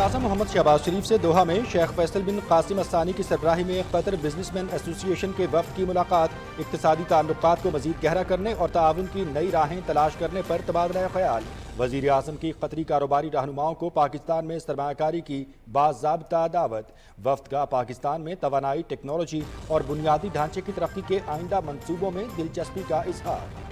वज़ीर-ए-आज़म मोहम्मद शहबाज शरीफ से दोहा में शेख फैसल बिन कासिम अस्सानी की सरबराही में कतर बिजनेसमैन एसोसिएशन के वफ़द की मुलाकात, इक़्तिसादी ताल्लुकात को मज़ीद गहरा करने और ताआवुन की नई राहें तलाश करने पर तबादला ख़याल। वज़ीर-ए-आज़म की कतरी कारोबारी रहनुमाओं को पाकिस्तान में सरमायाकारी की बाज़ाब्ता दावत। वफ़द का पाकिस्तान में तवानाई, टेक्नोलॉजी और बुनियादी ढांचे की तरक्की के आइंदा मंसूबों में दिलचस्पी का इज़हार।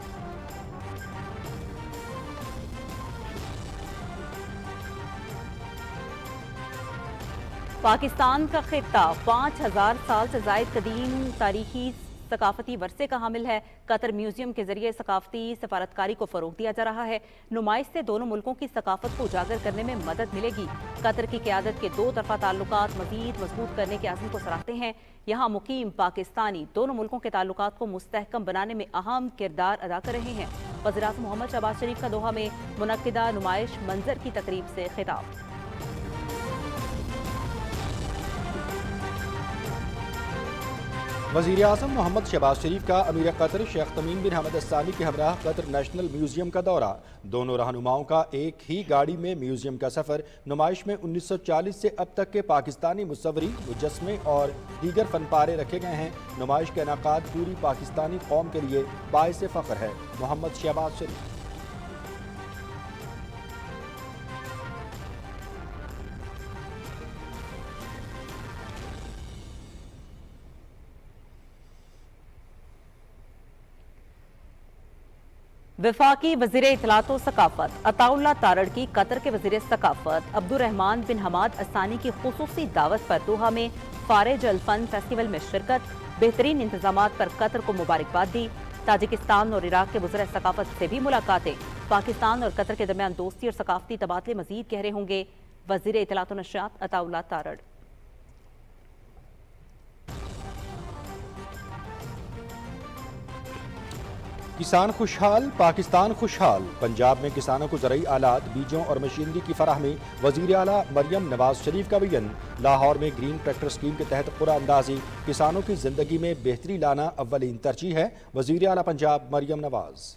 पाकिस्तान का खित्ता 5000 साल से ज़ायद कदीम तारीखी सकाफती वर्से का हामिल है। कतर म्यूजियम के जरिए सकाफती सफारतकारी को फ़रोग़ दिया जा रहा है। नुमाइश से दोनों मुल्कों की सकाफत को उजागर करने में मदद मिलेगी। कतर की क़यादत के दो तरफ़ा ताल्लुकात मज़ीद मजबूत करने के अज़्म को सराहते हैं। यहाँ मुकीम पाकिस्तानी दोनों मुल्कों के ताल्लुकात को मुस्तहकम बनाने में अहम किरदार अदा कर रहे हैं। वज़ीर-ए-आज़म मोहम्मद शहबाज शरीफ का दोहा में मुनक्किदा नुमाइश मंजर की तकरीब से खिताब। वज़ीर-ए-आज़म मोहम्मद शहबाज शरीफ का अमीर कतर शेख तमीम बिन हमद अस्सानी के हमराह कतर नेशनल म्यूजियम का दौरा। दोनों रहनुमाओं का एक ही गाड़ी में म्यूजियम का सफ़र। नुमाइश में 1940 से अब तक के पाकिस्तानी मुसव्वरी, मुजस्मे और दीगर फनपारे रखे गए हैं। नुमाइश का इनाकाद पूरी पाकिस्तानी कौम के लिए बाइस फ़ख्र है। मोहम्मद शहबाज शरीफ। वफाकी वज़ीर इत्तलात व सकाफत अताउल्लाह तारड़ की कतर के वज़ीर सकाफत अब्दुर्रहमान बिन हमाद अस्सानी की खुसूसी दावत पर दोहा में फारेज अल फन फेस्टिवल में शिरकत, बेहतरीन इंतजामात पर कतर को मुबारकबाद दी। ताजिकिस्तान और इराक के वज़ीर सकाफत से भी मुलाकातें। पाकिस्तान और कतर के दरमियान दोस्ती और सकाफती तबादले मजीद गहरे होंगे। वज़ीर इत्तलात व नशरियात अताउल्लाह तारड़। किसान खुशहाल, पाकिस्तान खुशहाल। पंजाब में किसानों को ज़रई आलात, बीजों और मशीनरी की फराहमी। वज़ीर आला मरियम नवाज शरीफ का बयान। लाहौर में ग्रीन ट्रैक्टर स्कीम के तहत कुरा अंदाजी, किसानों की जिंदगी में बेहतरी लाना अव्वलीन तरजीह है। वज़ीर आला पंजाब मरियम नवाज।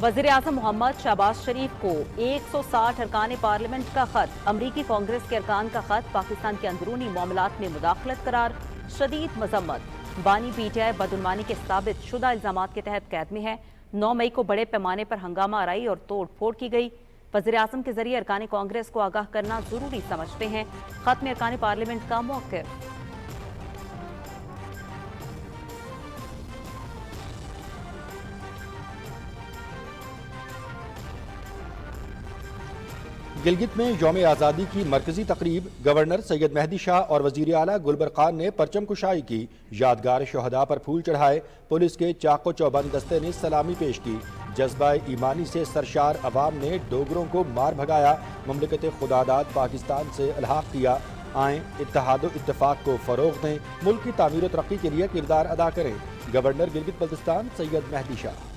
वज़ीर-ए-आज़म मोहम्मद शहबाज शरीफ को 160 अरकान पार्लियामेंट का खत। अमरीकी कांग्रेस के अरकान का खत पाकिस्तान के अंदरूनी मामलात में मुदाखलत करार। शदीद मजम्मत। बानी पीटीआई बदउनवानी के साबित शुदा इल्जामात के तहत कैद में है। 9 मई को बड़े पैमाने पर हंगामा आराई और तोड़ फोड़ की गई। वज़ीर-ए-आज़म के जरिए अरकान कांग्रेस को आगाह करना जरूरी समझते हैं। खत में अरकान पार्लियामेंट का मौक़िफ़। गिलगित में यौम आज़ादी की मरकजी तकरीब। गवर्नर सैयद मेहदी शाह और वज़ीर आला गुलबर खान ने परचम कुशाई की। यादगार शहदा पर फूल चढ़ाए। पुलिस के चाको चौबंद दस्ते ने सलामी पेश की। जज्बा ईमानी से सरशार अवाम ने डोगरों को मार भगाया। ममलकत खुदादाद पाकिस्तान से अलहाक किया। आएँ इत्तेहाद इत्तेफाक को फ़रोग़ दें, मुल्क की तामीर और तरक्की के लिए किरदार अदा करें। गवर्नर गिलगित बल्तिस्तान सैयद मेहदी शाह।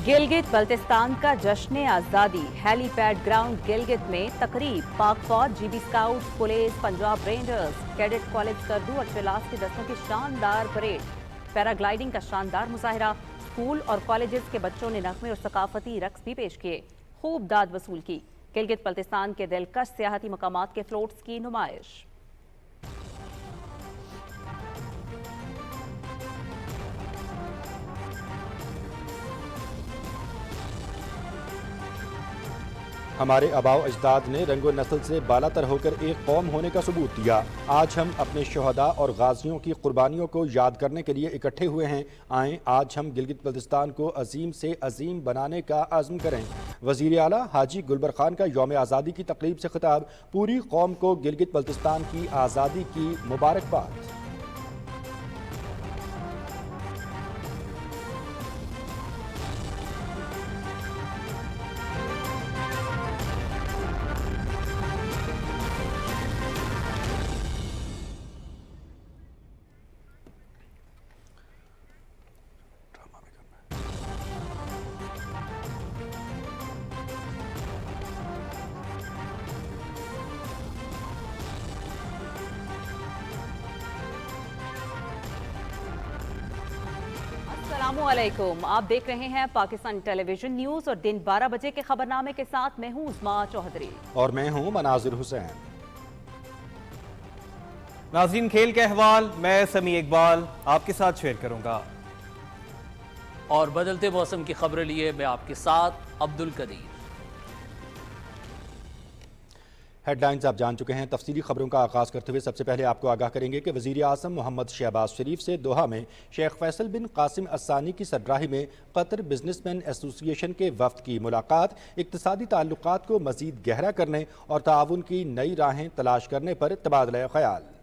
गिलगित बल्तिस्तान का जश्न आज़ादी। हेलीपैड ग्राउंड गिलगित में तकरीब। पाक फौज, GB scout, police, Punjab rangers, cadet college करदू और चिलास के दस्तों की शानदार परेड। पैराग्लाइडिंग का शानदार मुजाहरा। स्कूल और कॉलेजेस के बच्चों ने नगमे और सकाफती रक्स भी पेश किए। खूब दाद वसूल की। गिलगित बल्तिस्तान के दिलकश सियाहती मकामात के फ्लोट्स की नुमाइश। हमारे आबाओ अजदाद ने रंगो नस्ल से बालातर होकर एक कौम होने का सबूत दिया। आज हम अपने शहदा और गाजियों की कुर्बानियों को याद करने के लिए इकट्ठे हुए हैं। आएँ आज हम गिलगित बल्तिस्तान को अजीम से अजीम बनाने का आज़म करें। वज़ीर आला हाजी गुलबर खान का यौम आज़ादी की तकरीब से खिताब। पूरी कौम को गिलगित बल्तिस्तान की आज़ादी की मुबारकबाद। अस्सलामुअलैकुम, आप देख रहे हैं पाकिस्तान टेलीविजन न्यूज और दिन 12 बजे के खबरनामे के साथ मैं हूं उस्मा चौधरी और मैं हूं मनाजिर हुसैन। नाज़रीन, खेल के अहवाल मैं समी इकबाल आपके साथ शेयर करूंगा और बदलते मौसम की खबरें लिए मैं आपके साथ अब्दुल कदीर। हेडलाइंस आप जान चुके हैं। तफसीली खबरों का आगाज़ करते हुए सबसे पहले आपको आगाह करेंगे कि वज़ीर आज़म मोहम्मद शहबाज शरीफ से दोहा में शेख फैसल बिन कासिम अस्सानी की सरबराही में कतर बिजनेसमैन एसोसिएशन के वफ्द की मुलाकात इक़्तिसादी ताल्लुकात को मज़ीद गहरा करने और ताउन की नई राहें तलाश करने पर तबादला ख्याल।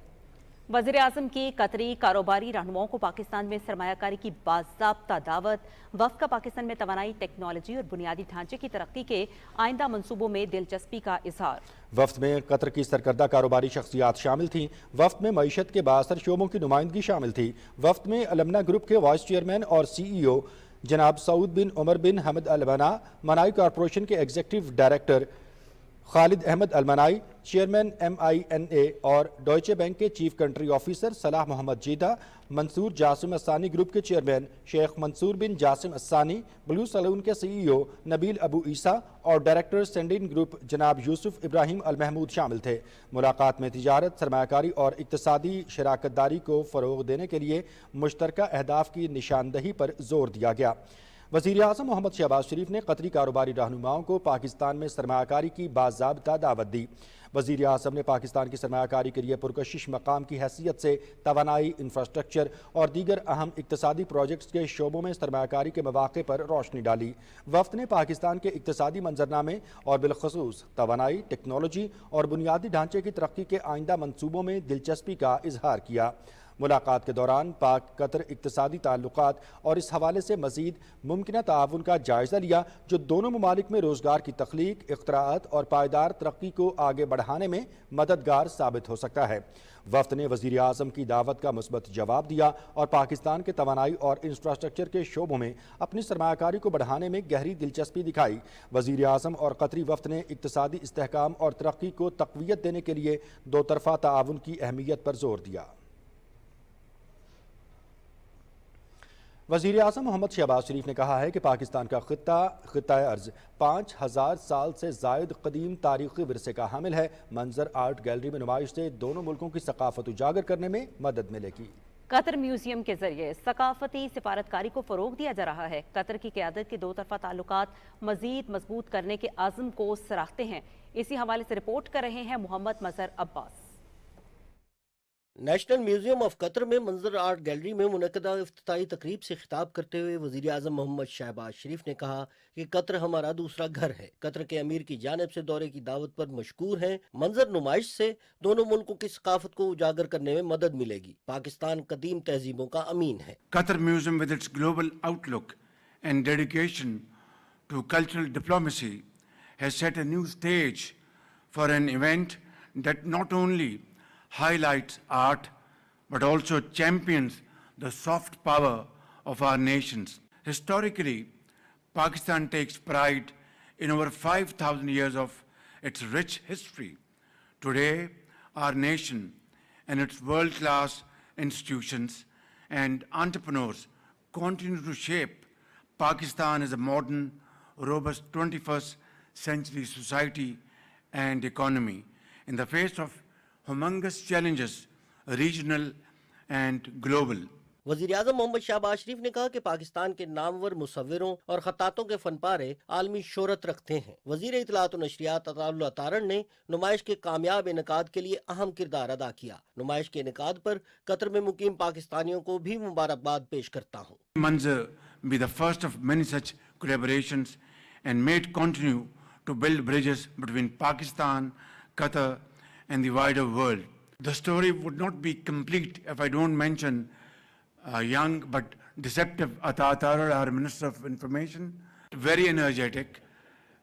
वज़ीर आज़म की कतरी कारोबारी रहनुमाओं को पाकिस्तान में सरमायाकारी की बाज़ाब्ता दावत। वफ़द का पाकिस्तान में तवानाई, टेक्नोलॉजी और बुनियादी ढांचे की तरक्की के आइंदा मंसूबों में दिलचस्पी का इजहार। वफ्द में कतर की सरकर्दा कारोबारी शख्सियात शामिल थीं। वफ्द में मईशत के बासर शोबों की नुमाइंदगी शामिल थी। वफ्द में अलमना ग्रुप के वाइस चेयरमैन और CEO जनाब सऊद बिन उमर बिन हमद अलमना, मनाई कॉरपोरेशन के executive director Khalid Ahmad alumni, chairman MINA और डॉयचे बैंक के चीफ कंट्री ऑफिसर सलाह मोहम्मद जीदा, मंसूर जासिम अस्सानी ग्रुप के चेयरमैन शेख मंसूर बिन जासिम अस्सानी, ब्लू सलून के CEO नबील अबू ईसा और डायरेक्टर सेंडिन ग्रुप जनाब यूसुफ इब्राहिम अल महमूद शामिल थे। मुलाकात में तिजारत, सरमायाकारी और इक्तिसादी शराकतदारी को फ़रोग़ देने के लिए मुश्तरका अहदाफ की निशानदही पर जोर दिया गया। वज़ीर आज़म मोहम्मद शहबाज शरीफ ने कतरी कारोबारी रहनुमाओं को पाकिस्तान में सरमायाकारी की बाज़ाब्ता दावत दी। वज़ीर आज़म ने पाकिस्तान की सरमायाकारी के लिए पुरकशिश मकाम की हैसियत से तवानाई, इंफ्रास्ट्रक्चर और दीगर अहम इक़्तिसादी प्रोजेक्ट्स के शोबों में सरमायाकारी के मौक़े पर रोशनी डाली। वफ़द ने पाकिस्तान के इक़्तिसादी मंजरनामे और बिलख़ुसूस तवानाई, टेक्नोलॉजी और बुनियादी ढांचे की तरक्की के आइंदा मंसूबों में दिलचस्पी का इजहार किया। मुलाकात के दौरान पाक कतर इक़्तिसादी ताल्लुकात और इस हवाले से मज़ीद मुमकिन ताउन का जायज़ा लिया जो दोनों ममालिक में रोज़गार की तख्लीक, इख्तराअत और पायदार तरक्की को आगे बढ़ाने में मददगार साबित हो सकता है। वफ़द ने वज़ीर आज़म की दावत का मुस्बत जवाब दिया और पाकिस्तान के तवानाई और इंफ्रास्ट्रक्चर के शोबों में अपनी सरमायाकारी को बढ़ाने में गहरी दिलचस्पी दिखाई। वज़ीर आज़म और कतरी वफ़द ने इक़्तिसादी इस्तेहकाम और तरक्की को तक़वियत देने के लिए दो तरफ़ा ताउन की अहमियत पर जोर दिया। वज़ीर आज़म मोहम्मद शहबाज शरीफ ने कहा है कि पाकिस्तान का खित्ता अर्ज़ 5000 साल से ज़ायद कदीम तारीख़ी विरसे का हामिल है। मंजर आर्ट गैलरी में नुमाइश से दोनों मुल्कों की सकाफ़त उजागर करने में मदद मिलेगी। कतर म्यूजियम के जरिए सकाफती सिफारतकारी को फ़रोग़ दिया जा रहा है। कतर की क़यादत के दो तरफ़ा ताल्लुकात मज़ीद मजबूत करने के आज़म को सराहते हैं। इसी हवाले से रिपोर्ट कर रहे हैं Mohammad Mazhar Abbas. National museum of Qatar में मंजर आर्ट गैलरी में मुनक़दा इफ्तिताई तकरीब से खिताब करते हुए वज़ीर आज़म मोहम्मद शहबाज शरीफ ने कहा कि कतर हमारा दूसरा घर है। कतर के अमीर की जानिब से दौरे की दावत पर मशकूर हैं। मंजर नुमाइश से दोनों मुल्कों की सकाफत को उजागर करने में मदद मिलेगी। पाकिस्तान कदीम तहजीबों का अमीन है। Qatar Museum, with its global outlook and dedication to cultural diplomacy, has set a new stage for an event that not only highlights art but also champions the soft power of our nations. Historically, Pakistan takes pride in over 5,000 years of its rich history. Today, our nation and its world-class institutions and entrepreneurs continue to shape Pakistan as a modern, robust 21st century society and economy in the face of humongous challenges, regional and global. वज़ीर आज़म मोहम्मद शहबाज शरीफ ने कहा कि पाकिस्तान के नामवर मुसव्विरों और खत्तातों के फनपारे आलमी शोहरत रखते हैं। वज़ीर इत्तलात और नशरियात अताउल्लाह तारण ने नुमाइश के कामयाब इनेकाद के लिए अहम किरदार अदा किया। नुमाइश के इनेकाद पर कतर में मुकीम पाकिस्तानियों को भी मुबारकबाद पेश करता हूँ। Manzar be the first of many such collaborations and may it continue to build bridges between Pakistan, Qatar and the wider world. The story would not be complete if I don't mention young but deceptive Ata Tarar, our Minister of Information. Very energetic,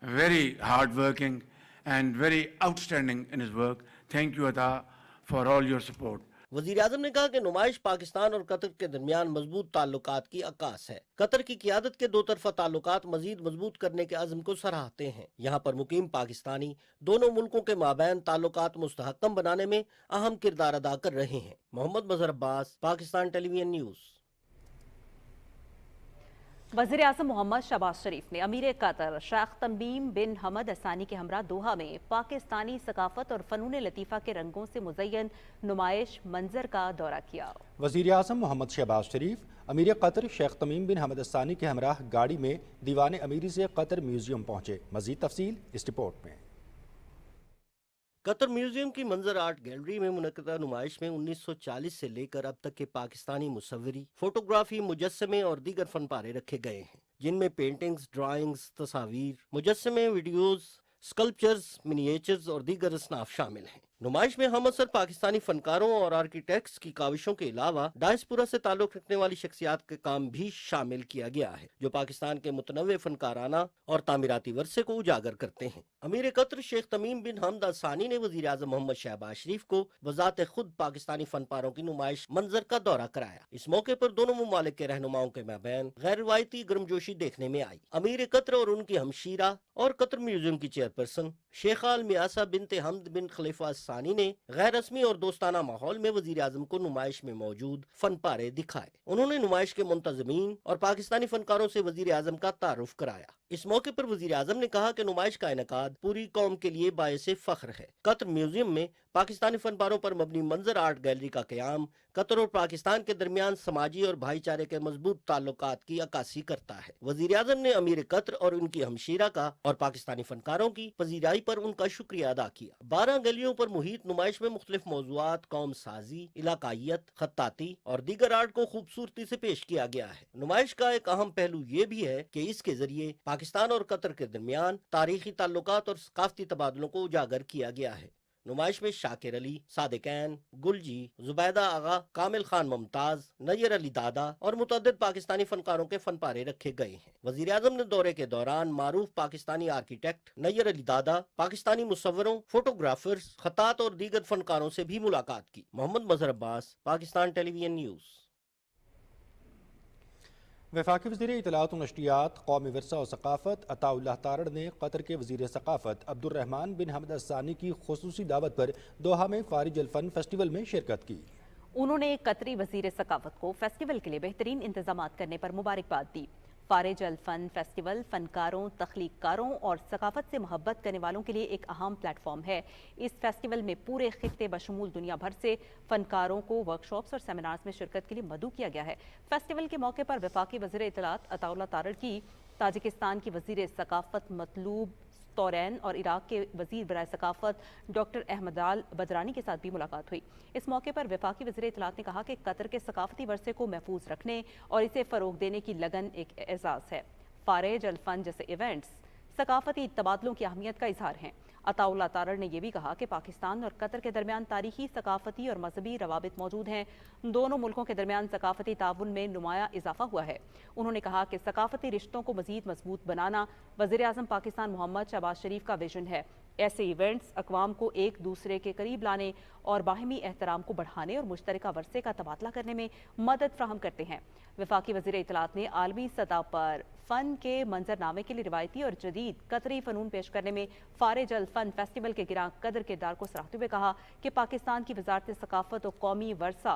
very hardworking and very outstanding in his work. Thank you Ata for all your support. वज़ीर आज़म ने कहा कि नुमाइश पाकिस्तान और Qatar के दरमियान मजबूत ताल्लुकात की अक्कास है। कतर की क़यादत के दो तरफ़ा ताल्लुकात मजीद मजबूत करने के अज़्म को सराहते हैं। यहाँ पर मुकीम पाकिस्तानी दोनों मुल्कों के माबैन ताल्लुकात मुस्तहकम बनाने में अहम किरदार अदा कर रहे हैं। Mohammad Mazhar Abbas, Pakistan television news. वज़ीर आज़म मोहम्मद शहबाज शरीफ ने अमीर कतर शेख तमीम बिन हमद असानी के हमरा दोहा में पाकिस्तानी सकाफत और फ़नून लतीफ़ा के रंगों से मुज़य्यन नुमाइश मंजर का दौरा किया। वज़ीर आज़म मोहम्मद शहबाज शरीफ अमीर कतर शेख तमीम बिन हमद असानी के हमरा गाड़ी में दीवान अमीरी से कतर म्यूजियम पहुँचे। मज़ीद तफसील इस रिपोर्ट में। कतर म्यूजियम की मंजर आर्ट गैलरी में मुनक़दा नुमाइश में 1940 से लेकर अब तक के पाकिस्तानी मुसव्विरी, फोटोग्राफी, मुजस्समे और दीगर फनपारे रखे गए हैं, जिनमें पेंटिंग्स, ड्राइंग्स, तस्वीर, मुजस्समे, वीडियोस, स्कल्पचर्स, मिनिएचर्स और दीगर असनाफ शामिल हैं। नुमाइश में हम असर पाकिस्तानी फनकारों और आर्किटेक्ट्स की काविशों के अलावा डायस्पोरा से ताल्लुक रखने वाली शख्सियात के काम भी शामिल किया गया है, जो पाकिस्तान के मुतनव्वे फनकाराना और तामीराती वर्से को उजागर करते हैं। अमीर कतर शेख तमीम बिन हमद असानी ने वज़ीर आज़म मोहम्मद शहबाज शरीफ को वज़ात खुद पाकिस्तानी फनपारों की नुमाइश मंजर का दौरा कराया। इस मौके पर दोनों ममालिक के रहनुमाओं के माबैन गैर रिवायती गर्मजोशी देखने में आई। अमीर कतर और उनकी हमशीरा और कतर म्यूजियम की चेयरपर्सन शेख आल मियासा बिनते हमद बिन खलीफा सानी ने गैर रस्मी और दोस्ताना माहौल में वज़ीर आज़म को नुमाइश में मौजूद फनपारे दिखाए। उन्होंने नुमाइश के मुंतज़मीन और पाकिस्तानी फनकारों से वज़ीर आज़म का तारुफ कराया। इस मौके पर वज़ीर आज़म ने कहा कि नुमाइश का इनेकाद पूरी कौम के लिए बायसे फ़ख्र है। कतर म्यूजियम में पाकिस्तानी फनपारों पर मबनी मंजर आर्ट गैलरी का क़याम कतर और पाकिस्तान के दरमियान समाजी और भाईचारे के मजबूत ताल्लुकात की अक्कासी करता है। वज़ीर आज़म ने अमीर कतर और उनकी हमशीरा का और पाकिस्तानी फनकारों की पजीराई पर उनका शुक्रिया अदा किया। 12 गलियों पर मुहित नुमाइश में मुख्तलिफ मौज़ूआत, कौम साजी, इलाकायत, खत्ताती और दीगर आर्ट को खूबसूरती से पेश किया गया है। नुमाइश का एक अहम पहलू ये भी है कि इसके जरिए पाकिस्तान और कतर के दरमियान तारीखी ताल्लुकात और सकाफती तबादलों को उजागर किया गया है। नुमाइश में शाकिर अली, सादिकैन, गुलजी, जुबैदा आगा, कामिल खान मुमताज, नैयर अली दादा और मुतअद्दिद पाकिस्तानी फनकारों के फनपारे रखे गए हैं। वज़ीर आज़म ने दौरे के दौरान मारूफ पाकिस्तानी आर्किटेक्ट नैयर अली दादा, पाकिस्तानी मुसव्वरों, फोटोग्राफर्स, खत्तात और दीगर फनकारों से भी मुलाकात की। मोहम्मद मजहर अब्बास, पाकिस्तान टेलीविजन न्यूज़। वफाकी वज़ीर इत्तलाआत और नशरियात, कौमी विरसा और सकाफ़त अताउल्लाह तारड़ ने कतर के वज़ीर सकाफ़त अब्दुर्रहमान बिन हमद असानी की खुसूसी दावत पर दोहा में फारिज अल फन फेस्टिवल में शिरकत की। उन्होंने कतरी वज़ीर सकाफ़त को फेस्टिवल के लिए बेहतरीन इंतजामात करने पर मुबारकबाद दी। फारिज अल फन फेस्टिवल फनकारों, तख्लीक़कारों और सकाफत से मोहब्बत करने वालों के लिए एक अहम प्लेटफॉर्म है। इस फेस्टिवल में पूरे खित्ते बशमूल दुनिया भर से फनकारों को वर्कशॉप्स और सेमिनार्स में शिरकत के लिए मदऊ किया गया है। फेस्टिवल के मौके पर वफाकी वज़ीर इत्तलाआत अताउल्लाह तारड़ की ताजिकिस्तान की वज़ीर सकाफत मतलूब तौरैन और इराक के वज़ीर बराए सकाफत डॉक्टर अहमदाल बदरानी के साथ भी मुलाकात हुई। इस मौके पर वफाकी वज़ीर इत्तलाआत ने कहा कि कतर के सकाफती वर्से को महफूज रखने और इसे फ़रोग देने की लगन एक एजाज़ है। फारिज अल फन जैसे इवेंट्स सकाफती तबादलों की अहमियत का इजहार हैं। अताउल्लाह तारड़ ने यह भी कहा कि पाकिस्तान और कतर के दरमियान तारीखी, सकाफती और मजहबी रवाबित मौजूद हैं। दोनों मुल्कों के दरमियान सकाफती ताउन में नुमाया इजाफा हुआ है। उन्होंने कहा कि सकाफती रिश्तों को मजीद मजबूत बनाना वज़ीर आज़म पाकिस्तान मोहम्मद शहबाज शरीफ का विजन है। ऐसे इवेंट्स अक़वाम को एक दूसरे के करीब लाने और बाहमी एहतराम को बढ़ाने और मुश्तरका वर्से का तबादला करने में मदद फ्राहम करते हैं। वफाकी वज़ीर इत्तलाआत ने आलमी सतह पर फ़न के मंजरनामे के लिए रिवायती और जदीद कतरी फ़नून पेश करने में फारिज अल फन फेस्टिवल के गिरां कदर किरदार को सराहते हुए कहा कि पाकिस्तान की वज़ारत सकाफ़त और कौमी वर्सा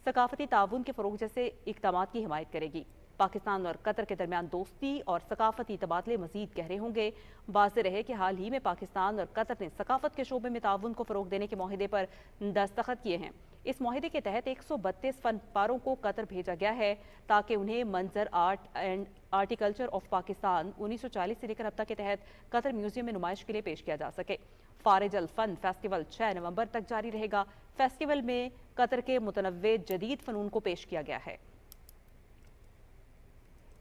सकाफती ताउन के फ़रोग जैसे इक़दामात की हिमायत करेगी। पाकिस्तान और कतर के दरमियान दोस्ती और सकाफती तबादले मजीद गहरे होंगे। वाज़ेह रहे कि हाल ही में पाकिस्तान और कतर ने सकाफत के शोबे में ताउन को फ़रोग देने के मुआहदे पर दस्तखत किए हैं। इस मुआहदे के तहत 132 फनपारों को कतर भेजा गया है ताकि उन्हें मंजर आर्ट एंड आर्टिकल्चर ऑफ पाकिस्तान 1940 से लेकर अब तक के तहत कतर म्यूजियम में नुमाइश के लिए पेश किया जा सके। फारिज अल फन फेस्टिवल 6 नवंबर तक जारी रहेगा। फेस्टिवल में कतर के मुतनव्वे जदीद फ़नून को पेश किया गया है।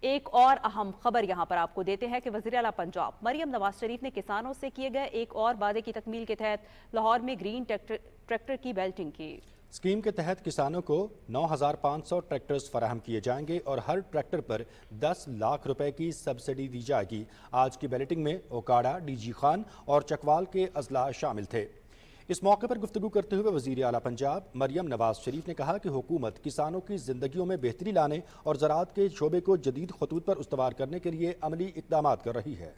एक और अहम खबर यहां पर आपको देते हैं कि वज़ीर आला पंजाब मरियम नवाज शरीफ ने किसानों से किए गए एक और वादे की तकमील के तहत लाहौर में ग्रीन ट्रैक्टर की बेल्टिंग की। स्कीम के तहत किसानों को 9,500 ट्रैक्टर्स फराहम किए जाएंगे और हर ट्रैक्टर पर 10 लाख रुपए की सब्सिडी दी जाएगी। आज की बैलेटिंग में ओकाड़ा, डीजी खान और चकवाल के अजला शामिल थे। इस मौके पर गुफ्तगू करते हुए वज़ीर आला पंजाब मरियम नवाज शरीफ ने कहा कि हुकूमत किसानों की जिंदगियों में बेहतरी लाने और ज़राअत के शोबे को जदीद खतूत पर उस्तवार करने के लिए अमली इक़दामात कर रही है।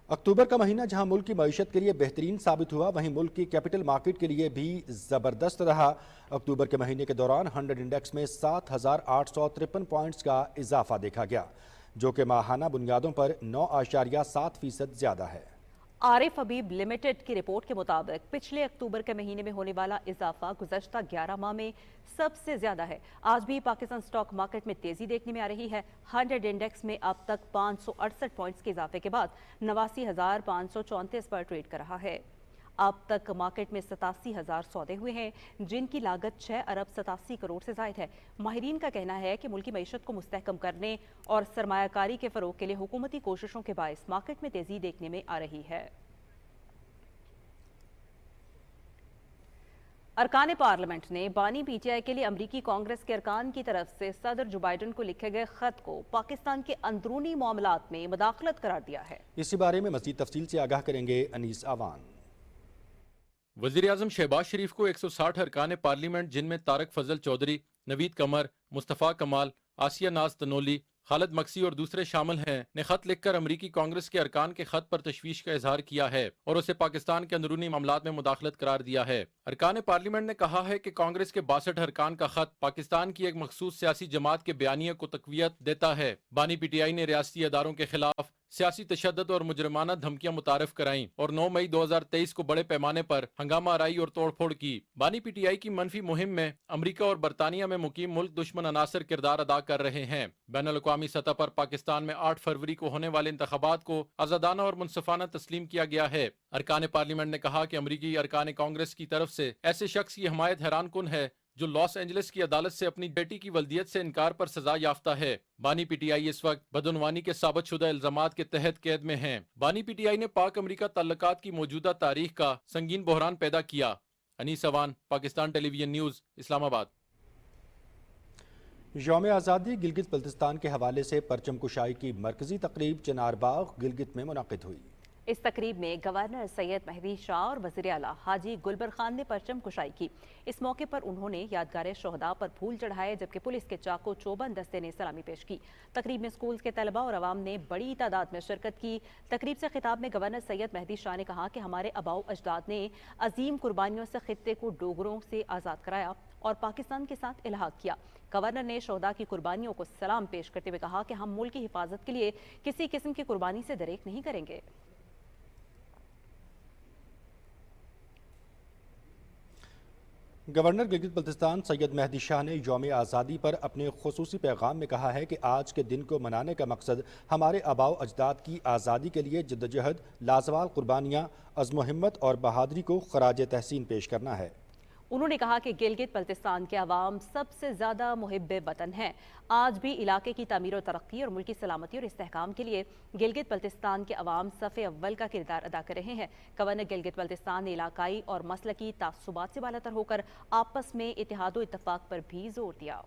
अक्टूबर का महीना जहां मुल्क की मईशत के लिए बेहतरीन साबित हुआ, वहीं मुल्क की कैपिटल मार्केट के लिए भी ज़बरदस्त रहा। अक्टूबर के महीने के दौरान 100 इंडेक्स में 7,853 पॉइंट्स का इजाफा देखा गया, जो कि माहाना बुनियादों पर 9.7% ज़्यादा है। आरिफ हबीब लिमिटेड की रिपोर्ट के मुताबिक पिछले अक्टूबर के महीने में होने वाला इजाफा गुज़श्ता 11 माह में सबसे ज्यादा है। आज भी पाकिस्तान स्टॉक मार्केट में तेजी देखने में आ रही है। 100 इंडेक्स में अब तक 568 पॉइंट्स के इजाफे के बाद 89,534 पर ट्रेड कर रहा है। अब तक मार्केट में 87,000 सौदे हुए हैं, जिनकी लागत 6 अरब 87 करोड़ से जायद है। माहिरीन का कहना है कि मुल्की मईशत को मुस्तहकम करने और सरमायाकारी के फरोग के लिए हुकूमती कोशिशों के बायस मार्केट में तेजी देखने में आ रही है। अरकान पार्लियामेंट ने बानी पीटीआई के लिए अमरीकी कांग्रेस के अरकान की तरफ से सदर जो बाइडन को लिखे गए खत को पाकिस्तान के अंदरूनी मामलात में मुदाखलत करार दिया है। इसी बारे में मज़ीद तफसील से आगाह करेंगे अनीस आवान। वज़ीर-ए-आज़म शहबाज शरीफ को 160 अरकान पार्लियामेंट, जिनमें तारक फजल चौधरी, नवीद कमर, मुस्तफ़ा कमाल, आसिया नाज तनोली, खालिद मक्सी और दूसरे शामिल हैं, ने खत लिखकर अमरीकी कांग्रेस के अरकान के खत पर तशवीश का इजहार किया है और उसे पाकिस्तान के अंदरूनी मामलात में मुदाखलत करार दिया है। अरकान पार्लियामेंट ने कहा है कि कांग्रेस के 62 अरकान का खत पाकिस्तान की एक मखसूस सियासी जमात के बयानिए को तक़वियत देता है। बानी पीटीआई ने रियासती अदारों के खिलाफ सियासी तशद्दुद और मुजरमाना धमकियां मुतारफ कराईं और 9 मई 2023 को बड़े पैमाने पर हंगामा आराई और तोड़फोड़ की। बानी पीटीआई की मनफी मुहिम में अमरीका और बरतानिया में मुकीम मुल्क दुश्मन अनासर किरदार अदा कर रहे हैं। बैनुल-अक़वामी सतह पर पाकिस्तान में 8 फरवरी को होने वाले इंतखाबात को आज़ादाना और मुनसफाना तस्लीम किया गया है। अरकान पार्लियामेंट ने कहा कि अमरीकी अरकान कांग्रेस की तरफ से ऐसे शख्स की हमायत हैरान कुन है जो लॉस एंजलिस की अदालत से अपनी बेटी की वल्दियत से इनकार पर सजा याफ्ता है। बानी पीटीआई इस वक्त बदउनवानी के साबित शुदा इल्जामात के तहत कैद में हैं। बानी पीटीआई ने पाक अमरीका ताल्लुकात की मौजूदा तारीख का संगीन बहरान पैदा किया। Anees Awan, Pakistan television news, Islamabad. यौम आज़ादी गिलगित बल्तिस्तान के हवाले से परचम कुशाई की मरकजी तकरीब चिनारबाग गिलगित में मुनाकिद हुई। इस तकरीब में गवर्नर सैयद मेहदी शाह और वज़ीर आला हाजी गुलबर खान ने परचम कुशाई की। इस मौके पर उन्होंने यादगार शोहदा पर फूल चढ़ाए, जबकि पुलिस के चाको चौबंद दस्ते ने सलामी पेश की। तकरीब में स्कूल के तलबा और अवाम ने बड़ी तादाद में शिरकत की। तकरीब से खिताब में गवर्नर सैयद मेहदी शाह ने कहा कि हमारे आबाओ अजदाद ने अजीम कुर्बानियों से खित्ते को डोगरों से आज़ाद कराया और पाकिस्तान के साथ इल्हाक किया। गवर्नर ने शोहदा की कुर्बानियों को सलाम पेश करते हुए कहा कि हम मुल्क की हिफाजत के लिए किसी किस्म की कुर्बानी से दरेक नहीं करेंगे। गवर्नर गिलगित बल्तिस्तान सैयद मेहदी शाह ने यौम आज़ादी पर अपने खुसूसी पैगाम में कहा है कि आज के दिन को मनाने का मकसद हमारे आबाओ अजदाद की आज़ादी के लिए जद्दोजहद, लाजवाल कुर्बानियाँ, अज़्म हिम्मत और बहादुरी को खराज तहसीन पेश करना है। उन्होंने कहा कि गिलगित बल्तिस्तान के अवाम सबसे ज़्यादा मुहिब्बे वतन हैं। आज भी इलाके की तामीर और तरक्की और मुल्की सलामती और इस्तेहकाम के लिए गिलगित बल्तिस्तान के अवाम सफ़े अव्वल का किरदार अदा कर रहे हैं। गवर्नर गिलगित बल्तिस्तान ने इलाकाई और मसलकी तासुबात से बालातर होकर आपस में इत्तेहाद और इत्तफाक पर भी जोर दिया।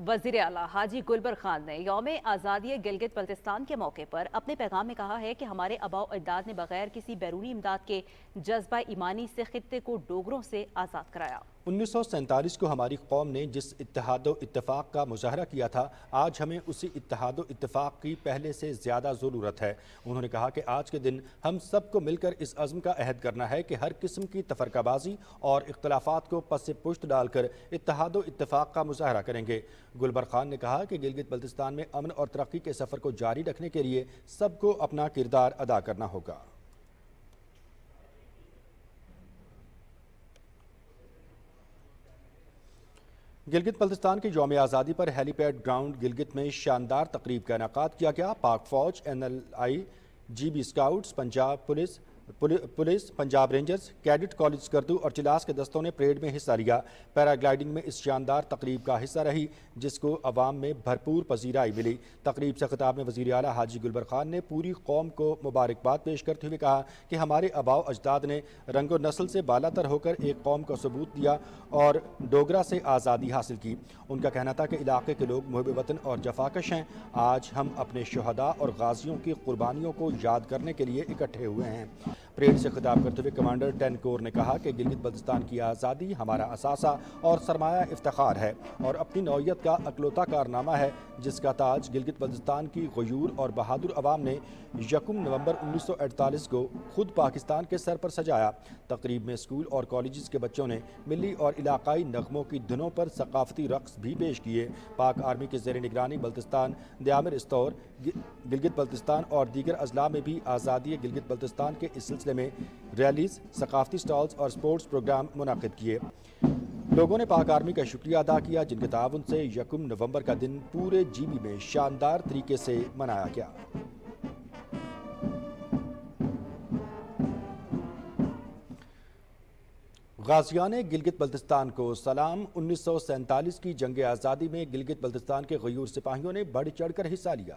वज़ीर आला हाजी गुलबर खान ने यौम आज़ादी गिलगित बल्तिस्तान के मौके पर अपने पैगाम में कहा है कि हमारे आबाओ अजदाद ने बगैर किसी बैरूनी इमदाद के जज्बा ईमानी से खित्ते को डोगरों से आज़ाद कराया। 1947 को हमारी कौम ने जिस इत्तेहाद व इत्तेफाक का मुजाहरा किया था, आज हमें उसी इत्तेहाद व इत्तेफाक की पहले से ज़्यादा ज़रूरत है। उन्होंने कहा कि आज के दिन हम सबको मिलकर इस अज़्म का अहद करना है कि हर किस्म की तफरकाबाजी और इख्तलाफात को पस से पुश्त डालकर इत्तेहाद व इत्तेफाक का मुजाहरा करेंगे। गुलबर खान ने कहा कि गिलगित बल्तिस्तान में अमन और तरक्की के सफ़र को जारी रखने के लिए सबको अपना किरदार अदा करना होगा। गिलगित बल्तिस्तान की यौम आज़ादी पर हेलीपैड ग्राउंड गिलगित में शानदार तकरीब का इनेकाद किया गया। पाक फौज, NLI, GB scouts, Punjab police, Punjab rangers, cadet college Skardu और चिलास के दस्तों ने परेड में हिस्सा लिया। पैराग्लाइडिंग में इस शानदार तकरीब का हिस्सा रही, जिसको अवाम में भरपूर पजीराई मिली। तकरीब से खिताब में वज़ीर आला हाजी गुलबर खान ने पूरी कौम को मुबारकबाद पेश करते हुए कहा कि हमारे आबाओ अजदाद ने रंगो नस्ल से बालातर होकर एक कौम को सबूत दिया और डोगरा से आज़ादी हासिल की। उनका कहना था कि इलाके के लोग मुहिब वतन और जफाकश हैं। आज हम अपने शुहदा और गाजियों की कुर्बानियों को याद करने के लिए इकट्ठे हुए हैं। परेड से खिताब करते हुए कमांडर 10 कोर ने कहा कि गिलगित बल्तिस्तान की आज़ादी हमारा असासा और सरमाया इफ्तिखार है और अपनी नौइयत का अकलौता कारनामा है जिसका ताज गिलगित बल्तिस्तान की गयूर और बहादुर अवाम ने 1 नवंबर 1948 को खुद पाकिस्तान के सर पर सजाया। तकरीब में स्कूल और कॉलेजेस के बच्चों ने मिली और इलाकाई नगमों की धुनों पर सकाफती रक्स भी पेश किए। पाक आर्मी के ज़ेर निगरानी बल्तिस्तान, दयामिर इस्तौर, गिलगित बल्तिस्तान और दीगर अजला में भी आज़ादी गिलगित बल्तिस्तान के इस सिलसिले में रैलीज, सकाफती स्टॉल्स और स्पोर्ट्स प्रोग्राम मुनाकिद किए। लोगों ने पाक आर्मी का शुक्रिया अदा किया जिनके ताउन से 1 नवंबर का दिन पूरे जीबी में शानदार तरीके से मनाया गया। गाजियान गिलगित बल्तिस्तान को सलाम। 1947 की जंग आज़ादी में गिलगित बल्तिस्तान के गयूर सिपाहियों ने बढ़ चढ़कर हिस्सा लिया।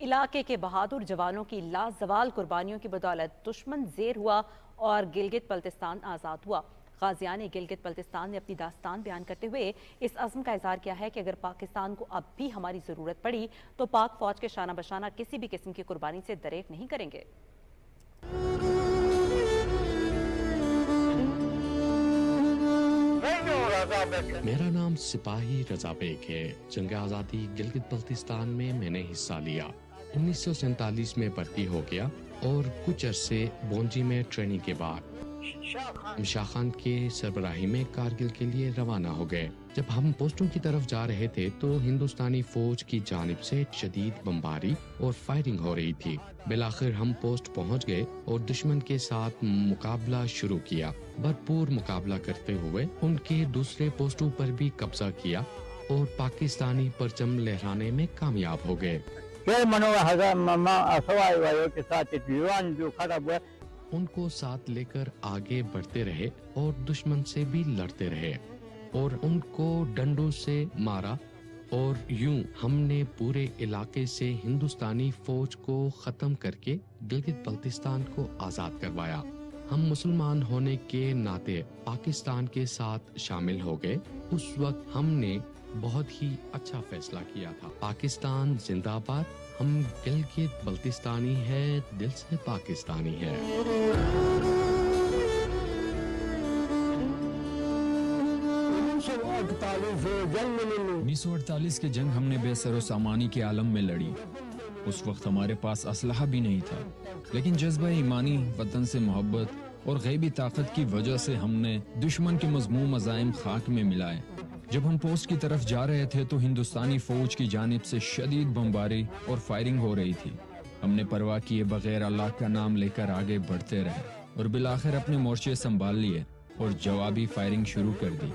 इलाके के बहादुर जवानों की लाजवाल कुर्बानियों की बदौलत दुश्मन ज़ेर हुआ और गिलगित बल्तिस्तान आज़ाद हुआ। गाजियान गिलगित बल्तिस्तान ने अपनी दास्तान बयान करते हुए इस अज़्म का इज़हार किया है कि अगर पाकिस्तान को अब भी हमारी ज़रूरत पड़ी तो पाक फ़ौज के शाना बशाना किसी भी किस्म की कुर्बानी से दरेक नहीं करेंगे। मेरा नाम सिपाही रजा बेग है। जंग आज़ादी गिलगित बल्तिस्तान में मैंने हिस्सा लिया। 1947 में भर्ती हो गया और कुछ अरसे बोंजी में ट्रेनिंग के बाद शाह खान के सरबराही में कारगिल के लिए रवाना हो गए। जब हम पोस्टों की तरफ जा रहे थे तो हिंदुस्तानी फौज की जानिब से शदीद बमबारी और फायरिंग हो रही थी। बिलाखिर हम पोस्ट पहुंच गए और दुश्मन के साथ मुकाबला शुरू किया। भरपूर मुकाबला करते हुए उनके दूसरे पोस्टों पर भी कब्जा किया और पाकिस्तानी परचम लहराने में कामयाब हो गए। उनको साथ लेकर आगे बढ़ते रहे और दुश्मन से भी लड़ते रहे और उनको डंडों से मारा और यूं हमने पूरे इलाके से हिंदुस्तानी फौज को खत्म करके गिलगित बल्तिस्तान को आजाद करवाया। हम मुसलमान होने के नाते पाकिस्तान के साथ शामिल हो गए। उस वक्त हमने बहुत ही अच्छा फैसला किया था। पाकिस्तान जिंदाबाद। हम गिलगित बल्तिस्तानी है, दिल से पाकिस्तानी है। 1948 की जंग हमने बेसरो सामानी के आलम में लड़ी। उस वक्त हमारे पास असलहा भी नहीं था, लेकिन जज्बा ईमानी, वतन से मोहब्बत और गैबी ताकत की वजह से हमने दुश्मन के मज़मूम अज़ाइम खाक में मिलाए। जब हम पोस्ट की तरफ जा रहे थे तो हिंदुस्तानी फौज की जानिब से शदीद बमबारी और फायरिंग हो रही थी। हमने परवाह किए बगैर अल्लाह का नाम लेकर आगे बढ़ते रहे और बिलाखिर अपने मोर्चे संभाल लिए और जवाबी फायरिंग शुरू कर दी।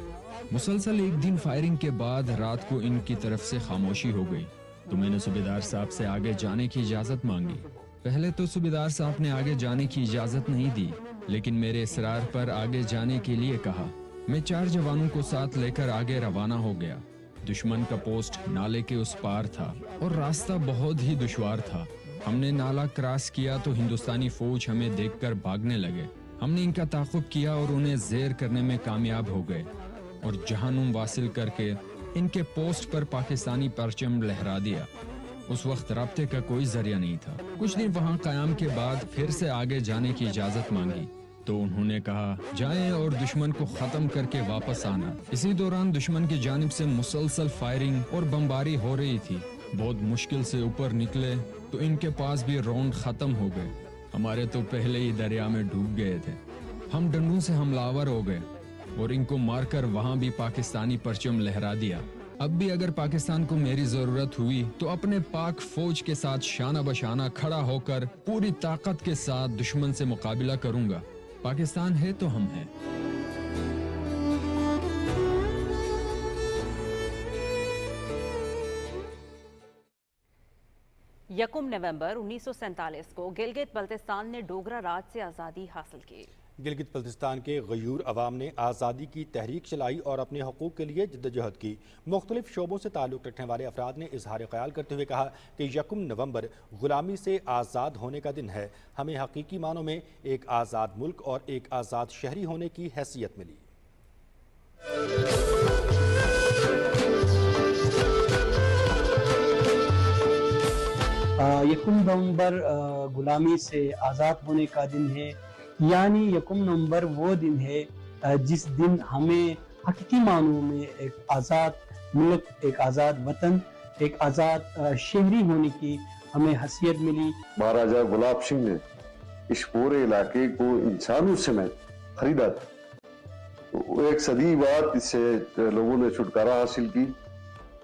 मुसलसल एक दिन फायरिंग के बाद रात को इनकी तरफ से खामोशी हो गई तो मैंने सूबेदार साहब से आगे जाने की इजाज़त मांगी। पहले तो सूबेदार साहब ने आगे जाने की इजाज़त नहीं दी, लेकिन मेरे इसरार पर आगे जाने के लिए कहा। मैं 4 जवानों को साथ लेकर आगे रवाना हो गया। दुश्मन का पोस्ट नाले के उस पार था और रास्ता बहुत ही दुश्वार था। हमने नाला क्रॉस किया तो हिंदुस्तानी फौज हमें देखकर भागने लगे। हमने इनका ताक़ुब किया और उन्हें ज़ेर करने में कामयाब हो गए और जहानुम वासिल करके इनके पोस्ट पर पाकिस्तानी परचम लहरा दिया। उस वक्त राब्ते का कोई जरिया नहीं था। कुछ दिन वहाँ क़याम के बाद फिर से आगे जाने की इजाज़त मांगी तो उन्होंने कहा जाएं और दुश्मन को खत्म करके वापस आना। इसी दौरान दुश्मन की जानिब से मुसलसल फायरिंग और बमबारी हो रही थी। बहुत मुश्किल से ऊपर निकले तो इनके पास भी राउंड खत्म हो गए। हमारे तो पहले ही दरिया में डूब गए थे। हम डंडों से हमलावर हो गए और इनको मारकर वहाँ भी पाकिस्तानी परचम लहरा दिया। अब भी अगर पाकिस्तान को मेरी जरूरत हुई तो अपने पाक फौज के साथ शाना बशाना खड़ा होकर पूरी ताकत के साथ दुश्मन से मुकाबला करूंगा। पाकिस्तान है तो हम हैं। 1 नवंबर 1947 को गिलगित बल्तिस्तान ने डोगरा राज से आज़ादी हासिल की। गिलगित बल्तिस्तान के गयूर अवाम ने आज़ादी की तहरीक चलाई और अपने हकूक़ के लिए जद्दोजहद की। मुख्तलिफ शोबों से ताल्लुक़ रखने वाले अफराद ने इजहार ख्याल करते हुए कहा कि 1 नवंबर गुलामी से आज़ाद होने का दिन है। हमें हकीकी मानों में एक आज़ाद मुल्क और एक आज़ाद शहरी होने की हैसियत मिली। 1 नवंबर गुलामी से आज़ाद होने का दिन है। یعنی یکم نومبر وہ دن ہے جس دن ہمیں حقیقی معنوں میں ایک آزاد ملک، ایک آزاد وطن، ایک آزاد شہری ہونے کی ہمیں حیثیت ملی۔ مہاراجہ گلاب سنگھ نے اس پورے علاقے کو انسانوں سے میں خریدا تھا، تو ایک صدی بعد اس سے لوگوں نے چھٹکارا حاصل کی۔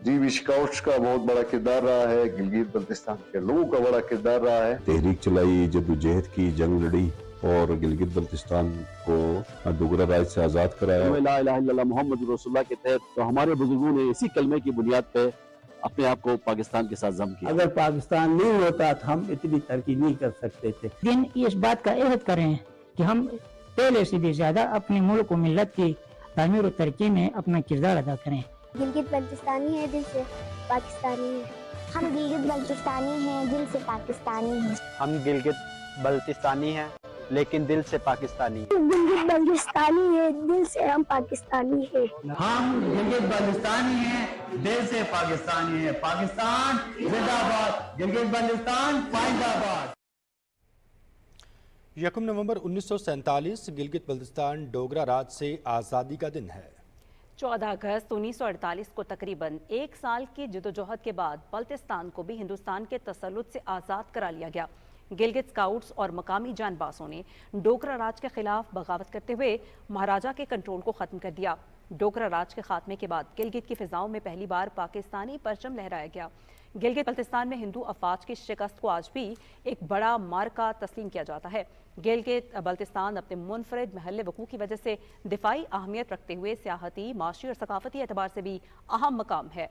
جی بھی اسکاؤٹس کا بہت بڑا کردار رہا ہے، گلگت بلتستان کے لوگوں کا بڑا کردار رہا ہے۔ تحریک چلائی، جدوجہد کی، جنگ لڑی اور گلگت بلتستان کو ڈوگرا راج سے آزاد کرایا۔ لا الہ الا اللہ محمد رسول اللہ کے تحت تو ہمارے بزرگوں نے اسی کلمے کی بنیاد پہ اپنے آپ کو پاکستان کے ساتھ ضم کیا۔ اگر پاکستان نہیں ہوتا تو ہم اتنی ترقی نہیں کر سکتے تھے۔ دن اس بات کا عہد کریں کہ ہم پہلے سے بھی زیادہ اپنے ملک و ملت کی تعمیر و ترقی میں اپنا کردار ادا کریں۔ گلگت بلتستانی ہے، دل سے پاکستانی ہے۔ ہم گلگت بلتستانی ہیں، دل سے پاکستانی ہیں۔ ہم گلگت بلتستانی ہیں لیکن دل سے پاکستانی ہیں۔ گلگت بلتستانی ہے، دل سے ہم پاکستانی ہیں۔ ہم گلگت بلتستانی ہیں، دل سے پاکستانی ہیں۔ پاکستان زندہ باد، گلگت بلتستان پائندہ باد۔ یکم نومبر 1947 گلگت بلتستان ڈوگرا راج سے آزادی کا دن ہے۔ 14 اگست 1948 کو تقریباً ایک سال کی جدوجہد کے بعد بلتستان کو بھی ہندوستان کے تسلط سے آزاد کرا لیا گیا۔ گلگت اسکاؤٹس اور مقامی جان بازوں نے ڈوگرا راج کے خلاف بغاوت کرتے ہوئے مہاراجہ کے کنٹرول کو ختم کر دیا۔ ڈوگرا راج کے خاتمے کے بعد گلگت کی فضاؤں میں پہلی بار پاکستانی پرچم لہرایا گیا۔ گلگت بلتستان میں ہندو افواج کی شکست کو آج بھی ایک بڑا مارکا تسلیم کیا جاتا ہے۔ گلگت بلتستان اپنے منفرد محل وقوع کی وجہ سے دفاعی اہمیت رکھتے ہوئے سیاحتی، معاشی اور ثقافتی اعتبار سے بھی اہم مقام ہے۔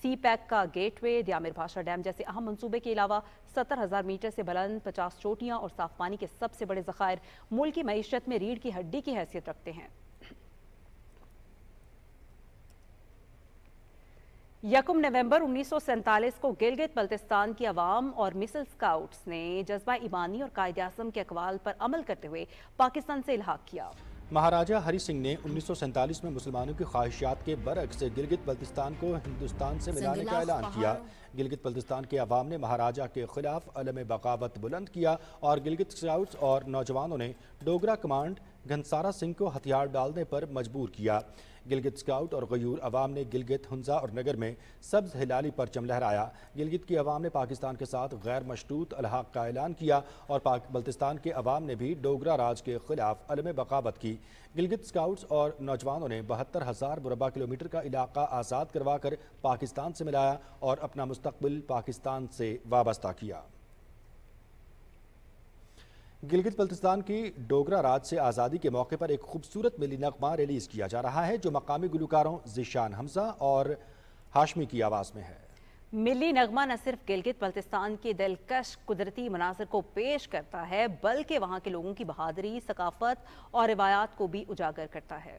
سی پیک کا گیٹ وے، دیامر بھاشا ڈیم جیسے اہم منصوبے کے علاوہ 70,000 میٹر سے بلند 50 چوٹیاں اور صاف پانی کے سب سے بڑے ذخائر ملک کی معیشت میں ریڑھ کی ہڈی کی حیثیت رکھتے ہیں۔ یکم نومبر 1947 کو گلگت بلتستان کی عوام اور مسل اسکاؤٹس نے جذبہ ایمانی اور قائد اعظم کے اقوال پر عمل کرتے ہوئے پاکستان سے الحاق کیا۔ مہاراجہ ہری سنگھ نے 1947 میں مسلمانوں کی خواہشات کے برعکس گلگت بلتستان کو ہندوستان سے ملانے کا اعلان کیا۔ گلگت بلتستان کے عوام نے مہاراجہ کے خلاف علم بغاوت بلند کیا اور گلگت اسکاؤٹس اور نوجوانوں نے ڈوگرا کمانڈ گھنسارا سنگھ کو ہتھیار ڈالنے پر مجبور کیا۔ گلگت اسکاؤٹ اور غیور عوام نے گلگت، ہنزا اور نگر میں سبز ہلالی پرچم لہرایا۔ گلگت کی عوام نے پاکستان کے ساتھ غیر مشروط الحاق کا اعلان کیا اور بلتستان کے عوام نے بھی ڈوگرا راج کے خلاف علم بغاوت کی۔ گلگت اسکاؤٹس اور نوجوانوں نے 72,000 مربع کلومیٹر کا علاقہ آزاد کروا کر پاکستان سے ملایا اور اپنا مستقبل پاکستان سے وابستہ کیا۔ گلگت بلتستان کی ڈوگرا راج سے آزادی کے موقع پر ایک خوبصورت ملی نغمہ ریلیز کیا جا رہا ہے جو مقامی گلوکاروں ذیشان حمزہ اور ہاشمی کی آواز میں ہے۔ ملی نغمہ نہ صرف گلگت بلتستان کے دلکش قدرتی مناظر کو پیش کرتا ہے بلکہ وہاں کے لوگوں کی بہادری، ثقافت اور روایات کو بھی اجاگر کرتا ہے۔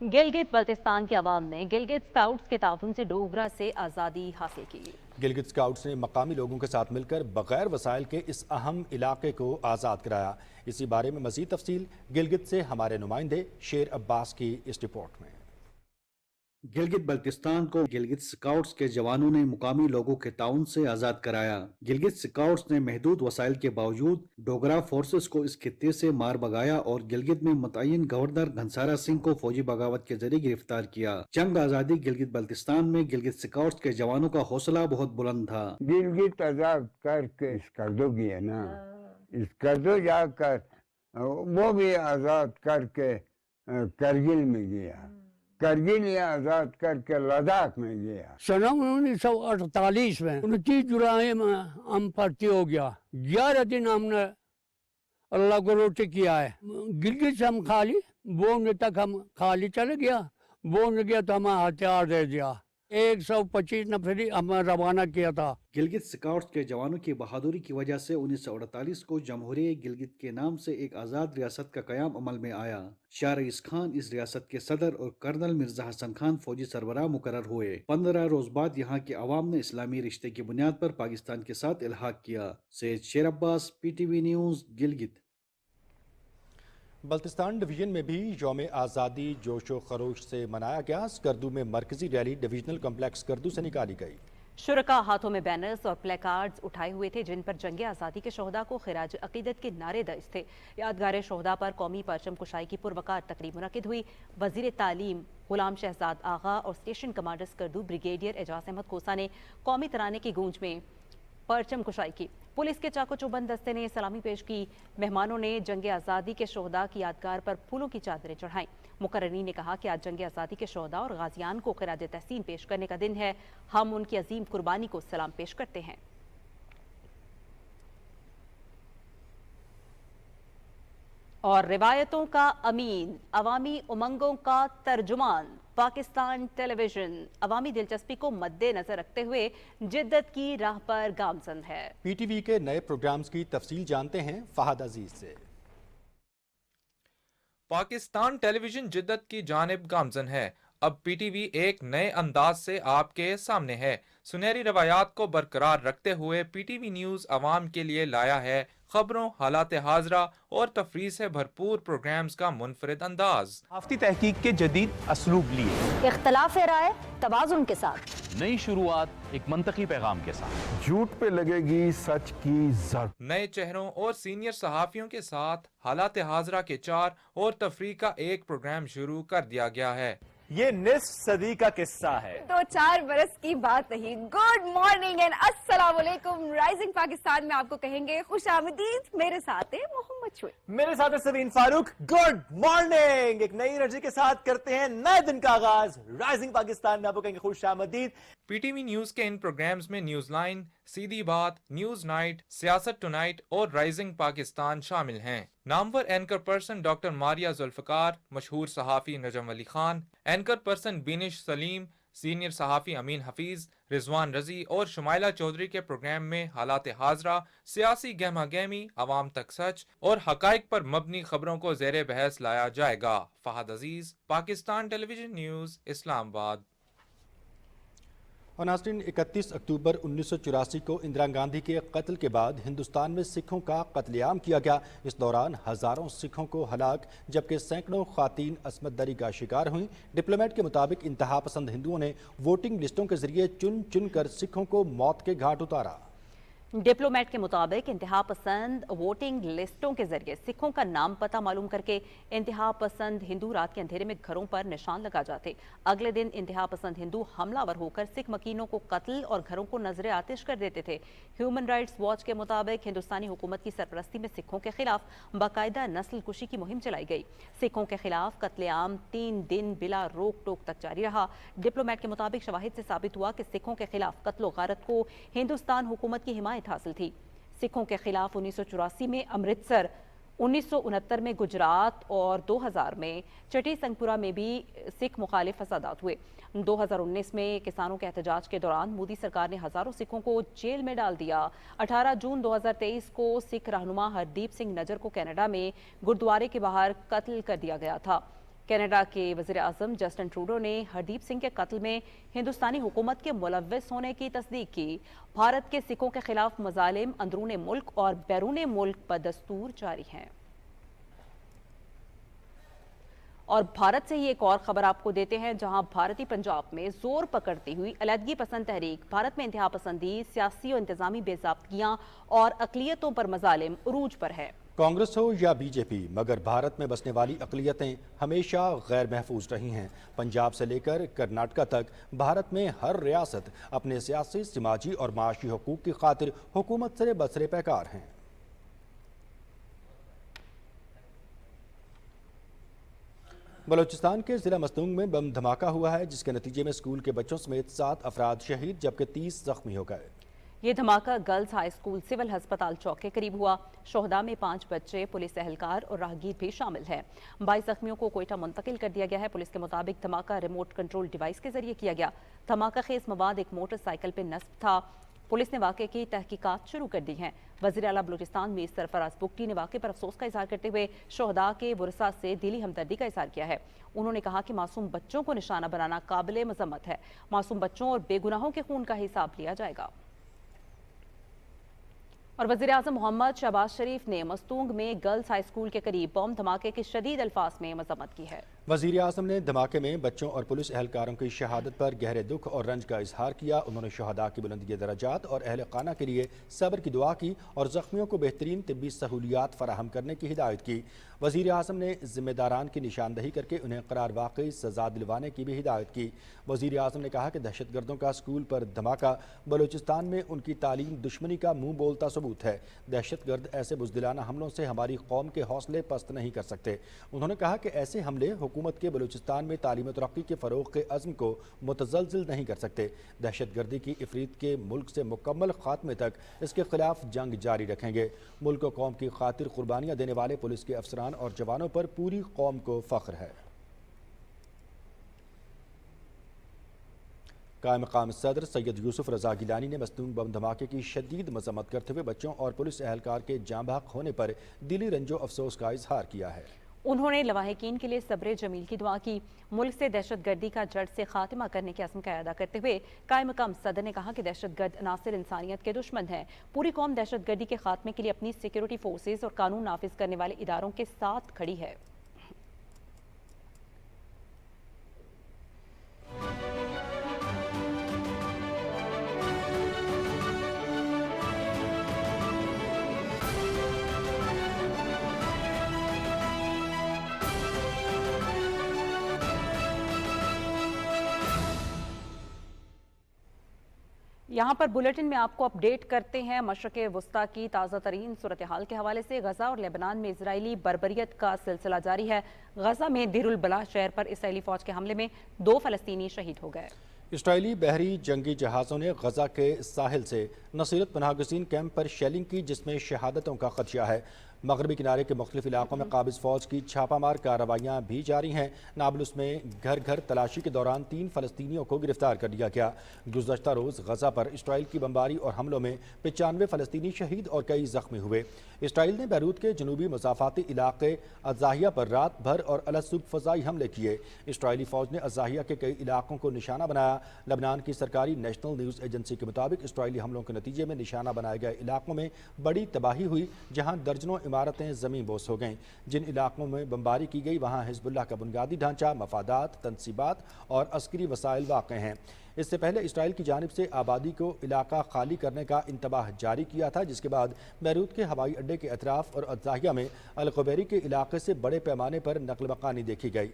गिलगित बल्तिस्तान के अवाम ने गिलगित स्काउट्स के ताउन से डोगरा से आज़ादी हासिल की। गिलगित स्काउट्स ने मकामी लोगों के साथ मिलकर बगैर वसाइल के इस अहम इलाके को आज़ाद कराया। इसी बारे में मज़ीद तफसील गिलगित से हमारे नुमाइंदे शेर अब्बास की इस रिपोर्ट में। गिलगित बल्तिस्तान को गिलगित स्काउट्स के जवानों ने मुकामी लोगों के ताउन से आज़ाद कराया। गिलगित स्काउट्स ने महदूद वसाइल के बावजूद डोगरा फोर्सेस को इस खित्ते से मार भगाया और गिलगित में मुतय्यन गवर्नर घनसारा सिंह को फौजी बगावत के जरिए गिरफ्तार किया। जंग आज़ादी गिलगित बल्तिस्तान में गिलगित स्काउट्स के जवानों का हौसला बहुत बुलंद था। गिलगित आज़ाद करके इस कर्दो गया ना, इस कर्दो जाकर वो भी आज़ाद करके करगिल में गया, करगिल आजाद करके लद्दाख में गया। सन 1948 में 29 जुलाई में हम भर्ती हो गया। 11 दिन हमने अल्लाह को रोटी किया है। गिलगित से हम खाली बोने तक हम खाली चले गया, बोने गया तो हमें हथियार दे दिया। 125 नफरी हमें रवाना किया था। गिलगित स्काउट्स के जवानों की बहादुरी की वजह से 1948 को जमहूरिया गिलगित के नाम से एक आज़ाद रियासत का क़याम अमल में आया। शाह रईस खान इस रियासत के सदर और कर्नल मिर्जा हसन खान फौजी सरबराह मुकर्रर हुए। 15 रोज बाद यहाँ के अवाम ने इस्लामी रिश्ते की बुनियाद पर पाकिस्तान के साथ इल्हाक किया। सैयद शेर Abbas, PTV news, Gilgit. Baltistan division में भी यौम आज़ादी जोशो खरोश से मनाया गया। स्कर्दू में मरकजी रैली डिविजनल कम्प्लेक्स स्कर्दू से निकाली गई। शुरका हाथों में बैनर्स और प्लेकार्ड्स उठाए हुए थे जिन पर जंग आज़ादी के शोहदा को खिराज अकीदत के नारे दर्ज थे। यादगार शोहदा पर कौमी परचम कुशाई की पुरवकार तकरीब मुनक़िद हुई। वज़ीर तालीम गुलाम शहजाद आगा और station commander Skardu brigadier Ejaz Ahmed Khosa ने कौमी तराने की गूंज में परचम कुशाई की। पुलिस के चाको चौबंद दस्ते ने सलामी पेश की। मेहमानों ने जंग आज़ादी के शोहदा की यादगार पर फूलों की चादरें चढ़ाईं। मुकर्ररीन ने कहा कि आज जंग आज़ादी के शोहदा और गाजियान को खिराज तहसीन पेश करने का दिन है। हम उनकी अजीम कुर्बानी को सलाम पेश करते हैं। और रिवायतों का अमीन, अवामी उमंगों का तर्जुमान, पाकिस्तान टेलीविजन अवामी दिलचस्पी को मद्देनजर रखते हुए जिद्दत की राह पर गामजन है। PTV के नए प्रोग्राम्स की तफसील जानते हैं फहद अजीज से। पाकिस्तान टेलीविजन जिद्दत की जानिब गामजन है। अब PTV एक नए अंदाज से आपके सामने है। सुनहरी रवायात को बरकरार रखते हुए PTV न्यूज़ अवाम के लिए लाया है खबरों, हालात हाजरा और तफरीह से भरपूर प्रोग्राम्स का मुनफरिद अंदाज। सहाफ़ती तहकीक के जदीद असलूब लिए, इख्तलाफ राय तवाज़ुन के साथ, नई शुरुआत एक मंतकी पैगाम के साथ, झूठ पे लगेगी सच की जड़, नए चेहरों और सीनियर सहाफ़ियों के साथ हालात हाजरा के 4 और तफरीह का एक प्रोग्राम शुरू कर दिया गया है। ये निस्फ सदी का किस्सा है, तो 4 बरस की बात नहीं। गुड मॉर्निंग एंड अस्सलाम वालेकुम। राइजिंग पाकिस्तान में आपको कहेंगे खुशामदीद। मेरे साथ है मोहम्मद शुएब, मेरे साथ है सवीन फारूक। Good morning. एक नई एनर्जी के साथ करते हैं नए दिन का आगाज। राइजिंग पाकिस्तान में आपको कहेंगे खुशामदीद। PTV न्यूज़ के इन प्रोग्राम्स में न्यूज़ लाइन, सीधी बात, न्यूज़ नाइट, सियासत टुनाइट और राइजिंग पाकिस्तान शामिल हैं। नामवर anchor person doctor Maria Zulfiqar, मशहूर सहाफ़ी Najam Ali Khan, anchor person Binish Saleem, senior सहाफ़ी अमीन हफीज़, रिजवान रजी और शुमाइला चौधरी के प्रोग्राम में हालात हाजरा, सियासी गहमा गहमी, आवाम तक सच और हकाइक पर मबनी खबरों को ज़ेरे बहस लाया जाएगा। फहद अजीज, पाकिस्तान टेलीविजन न्यूज़, इस्लामाबाद। और नाज़रीन, 31 अक्टूबर 1984 को इंदिरा गांधी के कत्ल के बाद हिंदुस्तान में सिखों का कत्लेआम किया गया। इस दौरान हज़ारों सिखों को हलाक जबकि सैकड़ों ख़वातीन असमत दरी का शिकार हुई। डिप्लोमेट के मुताबिक इंतहा पसंद हिंदुओं ने वोटिंग लिस्टों के जरिए चुन चुन कर सिखों को मौत के घाट उतारा। डिप्लोमेट के मुताबिक इंतहा पसंद वोटिंग लिस्टों के जरिए सिखों का नाम पता मालूम करके इंतहा पसंद हिंदू रात के अंधेरे में घरों पर निशान लगा जाते। अगले दिन इंतहा पसंद हिंदू हमलावर होकर सिख मकीनों को कत्ल और घरों को नजरे आतिश कर देते थे। ह्यूमन राइट्स वॉच के मुताबिक हिंदुस्तानी हुकूमत की सरपरस्ती में सिखों के खिलाफ बाकायदा नस्ल कुशी की मुहिम चलाई गई। सिखों के खिलाफ कत्लेआम 3 दिन बिला रोक टोक तक जारी रहा। डिप्लोमेट के मुताबिक शवाहिद से साबित हुआ कि सिखों के खिलाफ कत्लो गारत को हिंदुस्तान हुकूमत की हिमायत हासिल थी। सिखों के खिलाफ 1984 में अमृतसर, 1969 में गुजरात और 2000 में चटी संगपुरा में भी सिख मुखालिफ फसादात हुए। 2019 में किसानों के एहतजाज के दौरान मोदी सरकार ने हजारों सिखों को जेल में डाल दिया। 18 जून 2023 को सिख रहनुमा हरदीप सिंह नजर को कनाडा में गुरुद्वारे के बाहर कत्ल कर दिया गया था। कनाडा के वज़ीर आज़म जस्टिन ट्रूडो ने हरदीप सिंह के कत्ल में हिंदुस्तानी हुकूमत के मुलव्विस होने की तस्दीक की। भारत के सिखों के खिलाफ मजालिम अंदरून मुल्क और बैरून मुल्क बदस्तूर जारी हैं। और भारत से ही एक और खबर आपको देते हैं, जहां भारतीय पंजाब में जोर पकड़ती हुई अलहदगी पसंद तहरीक भारत में इंतहा पसंदी, सियासी और इंतजामी बेज़ाब्तियां और अक़लियतों पर मजालिम उरूज पर है। कांग्रेस हो या बीजेपी, मगर भारत में बसने वाली अक़लियतें हमेशा गैर महफूज रही हैं। पंजाब से लेकर कर्नाटका तक भारत में हर रियासत अपने सियासी, समाजी और माशी हकूक़ की खातिर हुकूमत से बसरे पैकार हैं। बलूचिस्तान के जिला मस्तूंग में बम धमाका हुआ है, जिसके नतीजे में स्कूल के बच्चों समेत 7 अफराद शहीद जबकि 30 जख्मी हो गए। ये धमाका गर्ल्स हाई स्कूल सिविल अस्पताल चौक के करीब हुआ। शोहदा में 5 बच्चे, पुलिस एहलकार और राहगीर भी शामिल हैं। 22 जख्मियों को कोयटा मुंतकिल कर दिया गया है। पुलिस के मुताबिक धमाका रिमोट कंट्रोल डिवाइस के जरिए किया गया। धमाका खेज मवाद एक मोटरसाइकिल पर नस्ब था। पुलिस ने वाक़े की तहकीकात शुरू कर दी हैं। वज़ीर आला बलूचिस्तान मीर सरफराज बुगटी ने वाक़े पर अफसोस का इजहार करते हुए शोहदा के वरसा से दिली हमदर्दी का इजहार किया है। उन्होंने कहा कि मासूम बच्चों को निशाना बनाना काबिल मजम्मत है। मासूम बच्चों और बेगुनाहों के खून का हिसाब लिया जाएगा। और वज़ीर आज़म मोहम्मद शहबाज शरीफ ने मस्तूंग में गर्ल्स हाई स्कूल के करीब बम धमाके की शदीद अल्फाज में मजम्मत की है। वज़ीर आज़म ने धमाके में बच्चों और पुलिस एहलकारों की शहादत पर गहरे दुख और रंज का इजहार किया। उन्होंने शहदा की बुलंदी दर्जात और अहल खाना के लिए सब्र की दुआ की और ज़ख्मियों को बेहतरीन तिब्बी सहूलियात फराहम करने की हिदायत की। वज़ीर आज़म ने ज़िम्मेदारान की निशानदही करके उन्हें करार वाकई सज़ा दिलवाने की भी हिदायत की। वज़ीर आज़म ने कहा कि दहशतगर्दों का स्कूल पर धमाका बलूचिस्तान में उनकी तालीम दुश्मनी का मुँह बोलता सबूत है। दहशतगर्द ऐसे बुज़दिलाना हमलों से हमारी कौम के हौसले पस्त नहीं कर सकते। उन्होंने कहा कि ऐसे हमले हुकूमत के बलूचिस्तान में तालीम तरक्की के फ़रोग़ के अज़्म को मुतज़लज़िल नहीं कर सकते। दहशतगर्दी की इफ़रीत के मुल्क से मुकम्मल खात्मे तक इसके खिलाफ जंग जारी रखेंगे। मुल्क और कौम की खातिर कुर्बानियाँ देने वाले पुलिस के अफसरान और जवानों पर पूरी कौम को फ़ख्र है। कायम मकाम सदर सैयद यूसुफ रज़ा गिलानी ने मस्तूंग बम धमाके की शदीद मजम्मत करते हुए बच्चों और पुलिस एहलकार के जाँ बहक होने पर दिली रंजो अफसोस का इजहार किया है। उन्होंने लवाहिकीन के लिए सब्र जमील की दुआ की। मुल्क से दहशतगर्दी का जड़ से खात्मा करने के अज़्म का अदा करते हुए कायम मकाम सदर ने कहा कि दहशतगर्द अनासिर इंसानियत के दुश्मन हैं। पूरी कौम दहशतगर्दी के खात्मे के लिए अपनी सिक्योरिटी फोर्सेज और कानून नाफिज करने वाले इदारों के साथ खड़ी है। यहाँ पर बुलेटिन में आपको अपडेट करते हैं मशरक़ वस्ता की ताज़ा तरीन सूरत हाल के हवाले से। गजा और लेबनान में इजरायली बर्बरियत का सिलसिला जारी है। गजा में देरुल बलाह शहर पर इसराइली फौज के हमले में 2 फ़लस्तीनी शहीद हो गए। इसराइली बहरी जंगी जहाज़ों ने गजा के साहिल से नसीरत पनाहगज़ीन कैंप पर शेलिंग की, जिसमें शहादतों का खदशा है। मगरबी किनारे के मुख्तलिफ इलाकों में काबिज फौज की छापामार कार्रवाइयाँ भी जारी हैं। नाबलुस में घर घर तलाशी के दौरान 3 फ़लस्तीनियों को गिरफ्तार कर लिया गया। गुज़श्ता रोज़ गजा पर इसराइल की बमबारी और हमलों में 95 फ़लस्तीनी शहीद और कई जख्मी हुए। इसराइल ने बैरूत के जनूबी मसाफाती इलाके अज़ाहिया पर रात भर और अलसुब फ़ज़ाई हमले किए। इसराइली फ़ौज ने अज़ाहिया के कई इलाकों को निशाना बनाया। लबनान की सरकारी नेशनल न्यूज़ एजेंसी के मुताबिक इसराइली हमलों के नतीजे में निशाना बनाए गए इलाकों में बड़ी तबाही हुई, जहाँ दर्जनों इमारतें ज़मीन बोस हो गईं। जिन इलाकों में बमबारी की गई वहाँ हिज़्बुल्लाह का बुनियादी ढांचा, मफादात, तनसीबात और अस्करी वसाइल वाक़ हैं। इससे पहले इसराइल की जानिब से आबादी को इलाका खाली करने का इंतबाह जारी किया था, जिसके बाद बैरूत के हवाई अड्डे के अतराफ और अज़ाहिया में अल-क़ुबैरी के इलाके से बड़े पैमाने पर नक़ल मकानी देखी गई।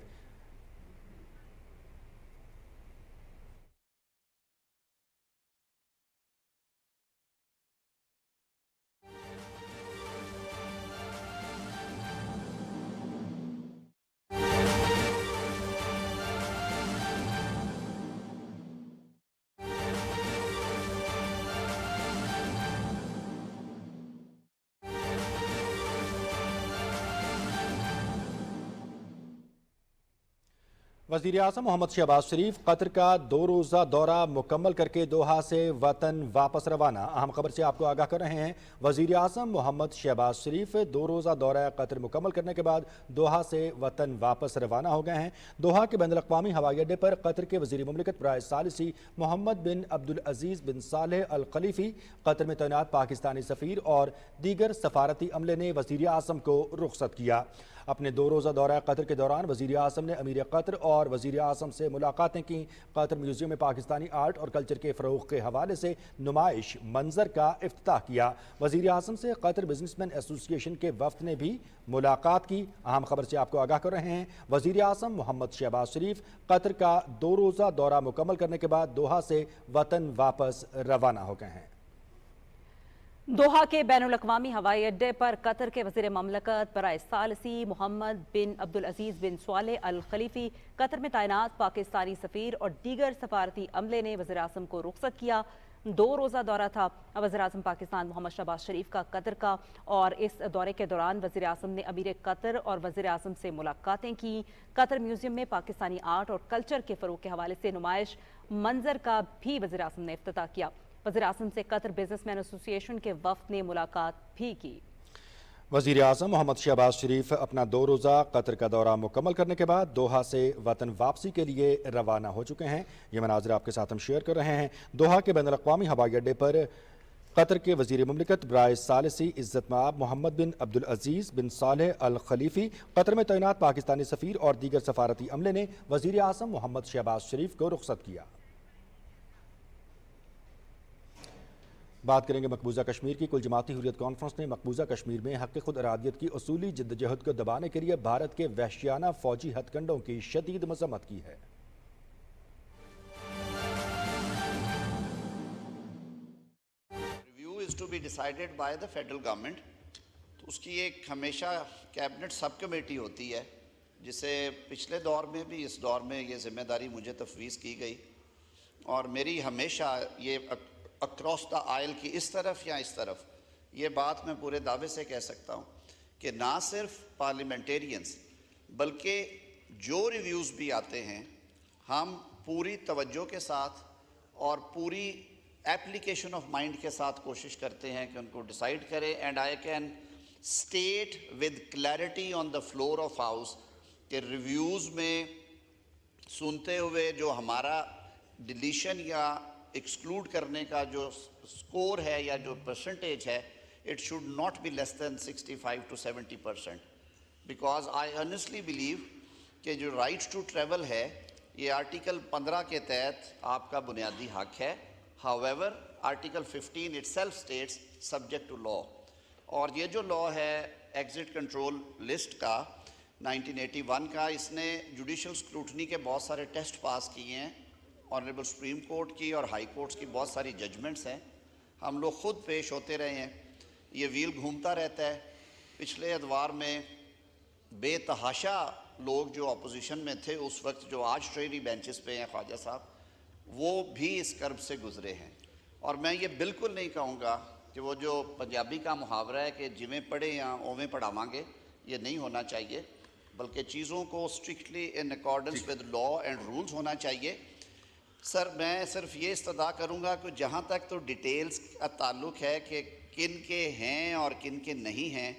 वज़ीर आज़म मोहम्मद शहबाज शरीफ कतर का 2 रोज़ा दौरा मुकम्मल करके दोहा से वतन वापस रवाना। अहम खबर से आपको आगाह कर रहे हैं। वज़ीर आज़म मोहम्मद शहबाज शरीफ 2 रोज़ा दौरा कतर मुकम्मल करने के बाद दोहा से वतन वापस रवाना हो गए हैं। दोहा के बैनुल अक़वामी हवाई अड्डे पर कतर के वज़ीर मुमलिकत बराए सालिसी मोहम्मद बिन अब्दुल अजीज़ बिन सालेह अल खलीफ़ी, कतर में तैनात पाकिस्तानी सफ़ीर और दीगर सफारती अमले ने वज़ीर आज़म को रुखसत किया। अपने 2 रोज़ा दौरा कतर के दौरान वज़ीर आज़म ने अमीर कतर और वज़ीर आज़म से मुलाकातें की। कतर म्यूज़ियम में पाकिस्तानी आर्ट और कल्चर के फ़रोग़ के हवाले से नुमाइश मंजर का इफ्तिताह किया। वज़ीर आज़म से कतर बिजनेसमैन एसोसिएशन के वफ़द ने भी मुलाकात की। अहम खबर से आपको आगाह कर रहे हैं। वज़ीर आज़म मोहम्मद शहबाज शरीफ कतर का 2 रोज़ा दौरा मुकम्मल करने के बाद दोहा से वतन वापस रवाना हो गए हैं। दोहा के बैनुल अक़वामी हवाई अड्डे पर कतर के वज़ीर ममलकत बराए सालिसी मोहम्मद बिन अब्दुल अजीज़ बिन सालेह अल खलीफ़ी, कतर में तैनात पाकिस्तानी सफ़ीर और दीगर सफारती अमले ने वज़ीर आज़म को रुखसत किया। 2 रोज़ा दौरा था वज़ीर आज़म पाकिस्तान मोहम्मद शहबाज शरीफ का कतर का, और इस दौरे के दौरान वज़ीर आज़म ने अमीर कतर और वज़ीर आज़म से मुलाकातें की। कतर म्यूज़ियम में पाकिस्तानी आर्ट और कल्चर के फ़रोग़ के हवाले से नुमाइश मंजर का भी वज़ीर आज़म ने इफ्तिताह किया। वज़ीर आज़म से कतर बिजनेसमैन एसोसिएशन के वफ़द ने मुलाकात भी की। वज़ीर आज़म मोहम्मद शहबाज शरीफ अपना 2 रोज़ा कतर का दौरा मुकम्मल करने के बाद दोहा से वतन वापसी के लिए रवाना हो चुके हैं। ये मनाज़िर आपके साथ हम शेयर कर रहे हैं। दोहा के बैनुल अक़वामी हवाई अड्डे पर कतर के वज़ीर मुमलिकत बराए सालिसी इज़्ज़त माब मोहम्मद बिन अब्दुल अजीज़ बिन सालेह अल खलीफ़ी, कतर में तैनात पाकिस्तानी सफ़ीर और दीगर सफारती अमले ने वज़ीर आज़म मोहम्मद शहबाज शरीफ को रुखसत किया। बात करेंगे मकबूजा कश्मीर की। कुल जमाती हुर्रियत कॉन्फ्रेंस ने मकबूजा कश्मीर में हक़ खुद इरादियत की उसूली जिद्दजहद को दबाने के लिए भारत के वहशियाना फौजी हथकंडों की शदीद मज़म्मत की है। Review is to be decided by the federal government. तो उसकी एक हमेशा कैबिनेट सब कमेटी होती है, जिसे पिछले दौर में भी इस दौर में ये जिम्मेदारी मुझे तफवीज़ की गई, और मेरी हमेशा ये अक्रॉस द आयल की इस तरफ या इस तरफ ये बात मैं पूरे दावे से कह सकता हूँ कि ना सिर्फ पार्लियामेंटेरियंस बल्कि जो रिव्यूज़ भी आते हैं हम पूरी तवज्जो के साथ और पूरी एप्लीकेशन ऑफ माइंड के साथ कोशिश करते हैं कि उनको डिसाइड करें। And I can state with clarity on the floor of house कि रिव्यूज़ में सुनते हुए जो हमारा डिलीशन या एक्सक्लूड करने का जो स्कोर है या जो परसेंटेज है, it should not be less than 65 to 70%, because I honestly believe कि जो राइट टू ट्रैवल है ये आर्टिकल 15 के तहत आपका बुनियादी हक है। However article 15 itself states subject to law, और ये जो लॉ है एग्जिट कंट्रोल लिस्ट का 1981 का, इसने जुडिशल स्क्रूटनी के बहुत सारे टेस्ट पास किए हैं। ऑनरेबल सुप्रीम कोर्ट की और हाई कोर्ट्स की बहुत सारी जजमेंट्स हैं, हम लोग ख़ुद पेश होते रहे हैं। ये व्हील घूमता रहता है। पिछले अदवार में बेतहाशा लोग जो अपोजिशन में थे उस वक्त, जो आज ट्रेनी बेंचेस पे हैं ख्वाजा साहब, वो भी इस कर्ब से गुजरे हैं। और मैं ये बिल्कुल नहीं कहूँगा कि वो जो पंजाबी का मुहावरा है कि जिमें पढ़े या ओवें पढ़ावांगे, ये नहीं होना चाहिए, बल्कि चीज़ों को strictly in accordance with law and rules होना चाहिए। सर मैं सिर्फ ये इस्तदा करूँगा कि जहाँ तक तो डिटेल्स का ताल्लुक़ है कि किन के हैं और किन के नहीं हैं,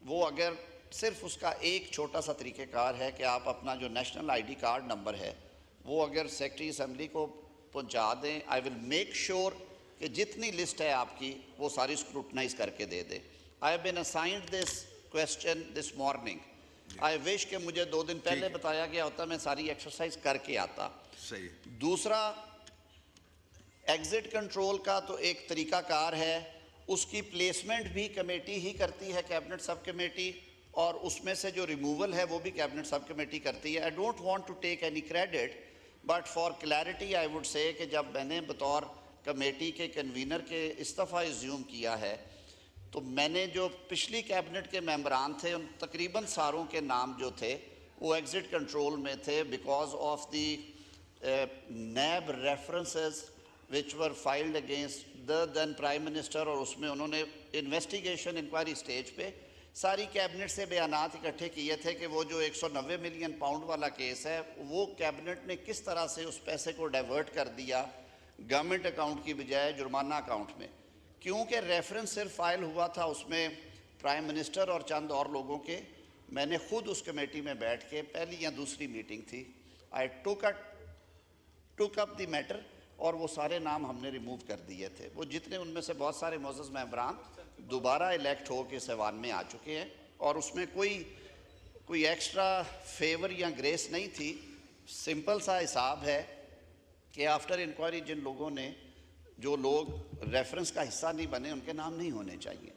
वो अगर सिर्फ उसका एक छोटा सा तरीक़ेकार है कि आप अपना जो नेशनल आईडी कार्ड नंबर है वो अगर सेक्रेटरी असम्बली को पहुँचा दें, आई विल मेक श्योर कि जितनी लिस्ट है आपकी वो सारी स्क्रूटनाइज करके दे दें। I have been assigned this question this morning. I wish कि मुझे 2 दिन पहले बताया गया होता, मैं सारी एक्सरसाइज करके आता। सही। दूसरा, एग्जिट कंट्रोल का तो एक तरीकाकार है, उसकी प्लेसमेंट भी कमेटी ही करती है, कैबिनेट सब कमेटी, और उसमें से जो रिमूवल है वो भी कैबिनेट सब कमेटी करती है। I don't want to take any credit, but for clarity I would say कि जब मैंने बतौर कमेटी के कन्वीनर के इस्तीफ़ा एज्यूम किया है, तो मैंने जो पिछली कैबिनेट के मेंबरान थे उन तकरीबन सारों के नाम जो थे वो एग्जिट कंट्रोल में थे, because of the NAB references which were filed against the then prime minister, और उसमें उन्होंने इन्वेस्टिगेशन इंक्वायरी स्टेज पे सारी कैबिनेट से बयानात इकट्ठे किए थे कि वो जो 190 मिलियन पाउंड वाला केस है वो कैबिनेट ने किस तरह से उस पैसे को डाइवर्ट कर दिया गवर्नमेंट अकाउंट की बजाय जुर्माना अकाउंट में, क्योंकि रेफरेंस सिर्फ फाइल हुआ था उसमें प्राइम मिनिस्टर और चंद और लोगों के। मैंने खुद उस कमेटी में बैठ के, पहली या दूसरी मीटिंग थी, आई टुक अप द मैटर और वो सारे नाम हमने रिमूव कर दिए थे। वो जितने, उनमें से बहुत सारे मोअज़्ज़ज़ मेंबरान दोबारा इलेक्ट हो के सेवान में आ चुके हैं और उसमें कोई एक्स्ट्रा फेवर या ग्रेस नहीं थी। सिंपल सा हिसाब है कि आफ्टर इंक्वायरी जिन लोगों ने, जो लोग रेफरेंस का हिस्सा नहीं बने, उनके नाम नहीं होने चाहिए।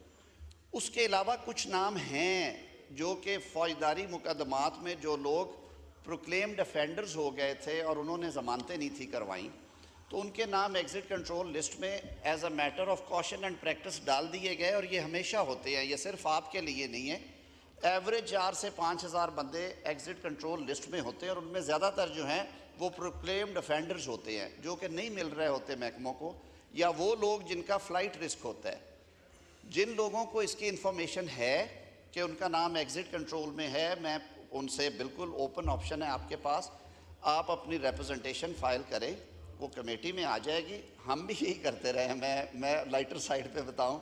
उसके अलावा कुछ नाम हैं जो कि फौजदारी मुकदमात में जो लोग प्रोक्लेम्ड अफेंडर्स हो गए थे और उन्होंने ज़मानतें नहीं थी करवाई, तो उनके नाम एग्जिट कंट्रोल लिस्ट में as a matter of caution and practice डाल दिए गए। और ये हमेशा होते हैं, ये सिर्फ आपके लिए नहीं है। एवरेज 4 से 5 हज़ार बंदे एग्जिट कंट्रोल लिस्ट में होते हैं और उनमें ज़्यादातर जो हैं वो प्रोक्लेम्ड अफेंडर्स होते हैं जो कि नहीं मिल रहे होते महकमों को, या वो लोग जिनका फ़्लाइट रिस्क होता है। जिन लोगों को इसकी इन्फॉर्मेशन है कि उनका नाम एग्जिट कंट्रोल में है, मैं उनसे बिल्कुल ओपन ऑप्शन है आपके पास, आप अपनी रिप्रेजेंटेशन फाइल करें, वो कमेटी में आ जाएगी। हम भी यही करते रहे हैं। मैं लाइटर साइड पे बताऊं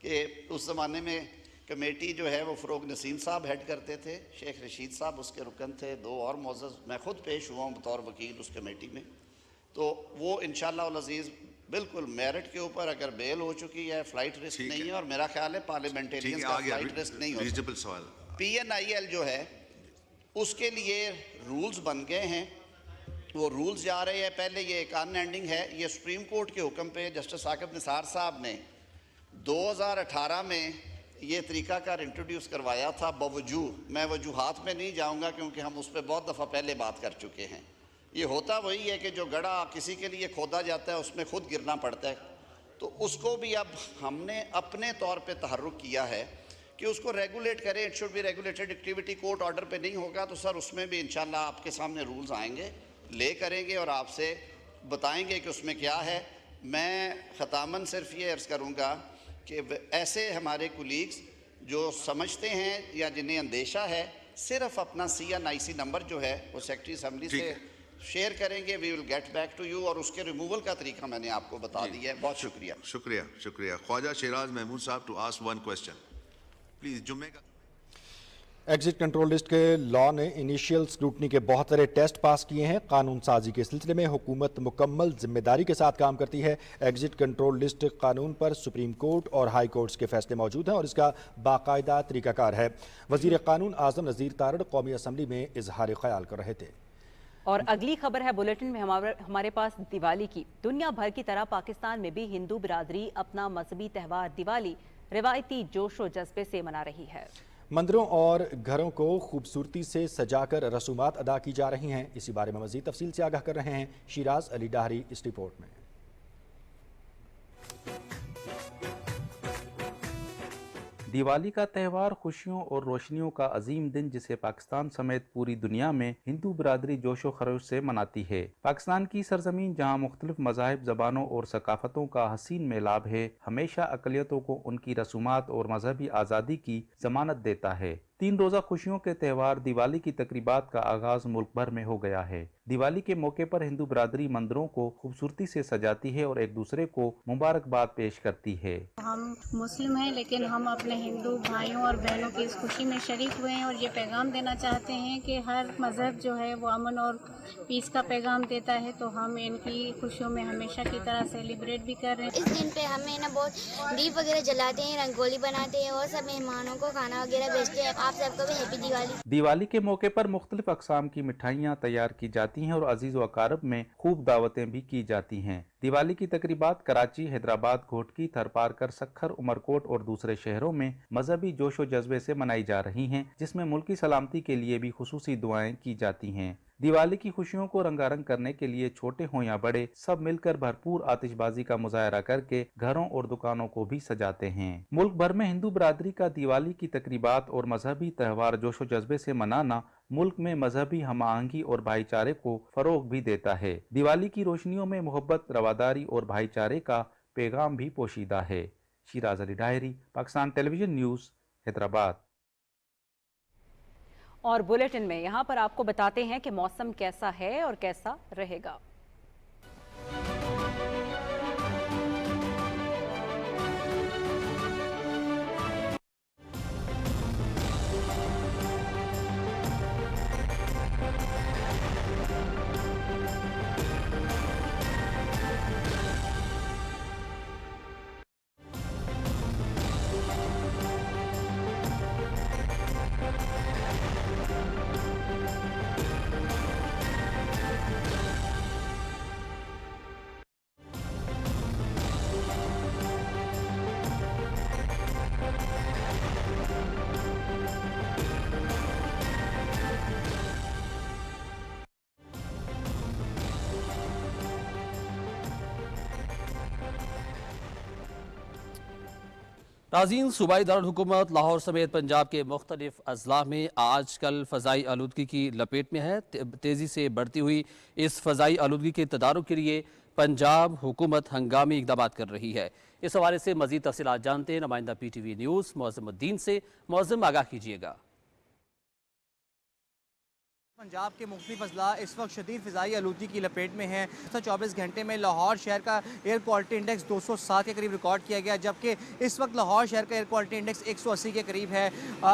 कि उस ज़माने में कमेटी जो है वो फ़रोग नसीम साहब हेड करते थे, शेख रशीद साहब उसके रुकन थे, 2 और मोअज़्ज़ज़, मैं ख़ुद पेश हुआ हूँ बतौर वकील उस कमेटी में। तो वो इंशाअल्लाह उल अज़ीज़ बिल्कुल मेरिट के ऊपर, अगर बेल हो चुकी है, फ्लाइट रिस्क नहीं है, और मेरा ख्याल है पार्लियामेंटेरियंस का फ्लाइट रिस्क नहीं होता। PNIL जो है उसके लिए रूल्स बन गए हैं, वो रूल्स जा रहे हैं। पहले ये एक अनएंडिंग है, ये सुप्रीम कोर्ट के हुक्म पे जस्टिस साकिब निसार साहब ने 2018 में ये तरीक़ाकार इंट्रोड्यूस करवाया था। बावजूद, मैं वजूहात में नहीं जाऊंगा क्योंकि हम उस पर बहुत दफ़ा पहले बात कर चुके हैं। ये होता वही है कि जो गड्ढा किसी के लिए खोदा जाता है उसमें खुद गिरना पड़ता है, तो उसको भी अब हमने अपने तौर पे तहर्रुक किया है कि उसको रेगुलेट करें। It should be regulated activity, court order पे नहीं होगा तो सर उसमें भी इंशाल्लाह आपके सामने रूल्स आएंगे, ले करेंगे और आपसे बताएंगे कि उसमें क्या है। मैं ख़तामन सिर्फ ये अर्ज़ करूँगा कि ऐसे हमारे कुलीग्स जो समझते हैं या जिन्हें अंदेशा है, सिर्फ अपना CNIC नंबर जो है वो सेक्रेटरी असेंबली से शेयर करेंगे, we will get back to you. और उसके रिमूवल का तरीका मैंने आपको बता दिया है। बहुत शुक्रिया। शुक्रिया। Khwaja Sheraz Mahmood sahib to ask one question please. जुम्मे का एग्जिट कंट्रोल लिस्ट के लॉ ने इनिशियल स्क्रूटनी के बहुत सारे टेस्ट पास किए हैं। कानून साजी के सिलसिले में हुकूमत मुकम्मल जिम्मेदारी के साथ काम करती है। एग्जिट कंट्रोल लिस्ट कानून पर सुप्रीम कोर्ट और हाई कोर्ट्स के फैसले मौजूद हैं और इसका बाकायदा तरीकाकार है। वजीर कानून आजम नज़ीर तारड़ कौमी असम्बली में इजहार ख्याल कर रहे थे। और अगली खबर है बुलेटिन में हमारे पास दिवाली की। दुनिया भर की तरह पाकिस्तान में भी हिंदू बिरादरी अपना मजहबी त्यौहार दिवाली रिवायती जोश व जज्बे से मना रही है। मंदिरों और घरों को खूबसूरती से सजाकर रसूमात अदा की जा रही हैं। इसी बारे में मज़ीद तफसील से आगाह कर रहे हैं शिराज अली डाहरी इस रिपोर्ट में। दिवाली का त्यौहार खुशियों और रोशनियों का अजीम दिन, जिसे पाकिस्तान समेत पूरी दुनिया में हिंदू बिरादरी जोशो खरोश से मनाती है। पाकिस्तान की सरजमीन जहां मुख्तलिफ मज़ाहिब, ज़बानों और सकाफ़तों का हसीन मेलाब है, हमेशा अक़लियतों को उनकी रसूमात और मजहबी आज़ादी की ज़मानत देता है। 3 रोज़ा खुशियों के त्यौहार दिवाली की तकरीबात का आगाज मुल्क भर में हो गया है। दिवाली के मौके पर हिंदू बिरादरी मंदिरों को खूबसूरती से सजाती है और एक दूसरे को मुबारकबाद पेश करती है। हम मुस्लिम हैं लेकिन हम अपने हिंदू भाइयों और बहनों की इस खुशी में शरीक हुए हैं और ये पैगाम देना चाहते हैं कि हर मजहब जो है वो अमन और पीस का पैगाम देता है, तो हम इनकी खुशियों में हमेशा की तरह सेलिब्रेट भी कर रहे हैं। इस दिन पे हमें ना बहुत दीप वगैरह जलाते हैं, रंगोली बनाते हैं और सब मेहमानों को खाना वगैरह भेजते हैं। आप सबको भी हैप्पी दिवाली। दिवाली के मौके पर मुख्तलिफ अक़साम की मिठाइयाँ तैयार की जाती हैं और अजीज़ व अकारब में खूब दावतें भी की जाती हैं। दिवाली की तकरीबात कराची, हैदराबाद, घोटकी, थरपारकर, सक्खर, उमरकोट और दूसरे शहरों में मजहबी जोश व जज्बे से मनाई जा रही हैं, जिसमें मुल्की सलामती के लिए भी खुसूसी दुआएं की जाती हैं। दिवाली की खुशियों को रंगारंग करने के लिए छोटे हों या बड़े, सब मिलकर भरपूर आतिशबाजी का मुजाहरा करके घरों और दुकानों को भी सजाते हैं। मुल्क भर में हिंदू बिरादरी का दिवाली की तकरीबात और मजहबी त्यौहार जोशो जज्बे से मनाना मुल्क में मजहबी हम आहंगी और भाईचारे को फरोग भी देता है। दिवाली की रोशनियों में मोहब्बत, रवादारी और भाईचारे का पैगाम भी पोशीदा है। Siraj Ali diary, Pakistan television news, Hyderabad. और बुलेटिन में यहाँ पर आपको बताते हैं कि मौसम कैसा है और कैसा रहेगा। नाज़रीन, सूबाई दारुल-हुकूमत लाहौर समेत पंजाब के मुख्तलिफ अजला में आज कल फ़ज़ाई आलूदगी की लपेट में है। तेज़ी से बढ़ती हुई इस फ़ज़ाई आलूदगी के तदारुक के लिए पंजाब हुकूमत हंगामी इक़दाम कर रही है। इस हवाले से मज़ीद तफ़सीलात जानते हैं नुमाइंदा PTV न्यूज़ मौज़म-उद-दीन से। मौज़म, आगाह कीजिएगा। पंजाब के मुख्तलिफ अजला इस वक्त शदीद फ़िज़ाई आलूदगी की लपेट में है। 24 घंटे में लाहौर शहर का एयर क्वालिटी इंडेक्स 207 के करीब रिकॉर्ड किया गया, जबकि इस वक्त लाहौर शहर का एयर क्वालिटी इंडेक्स 180 के करीब है।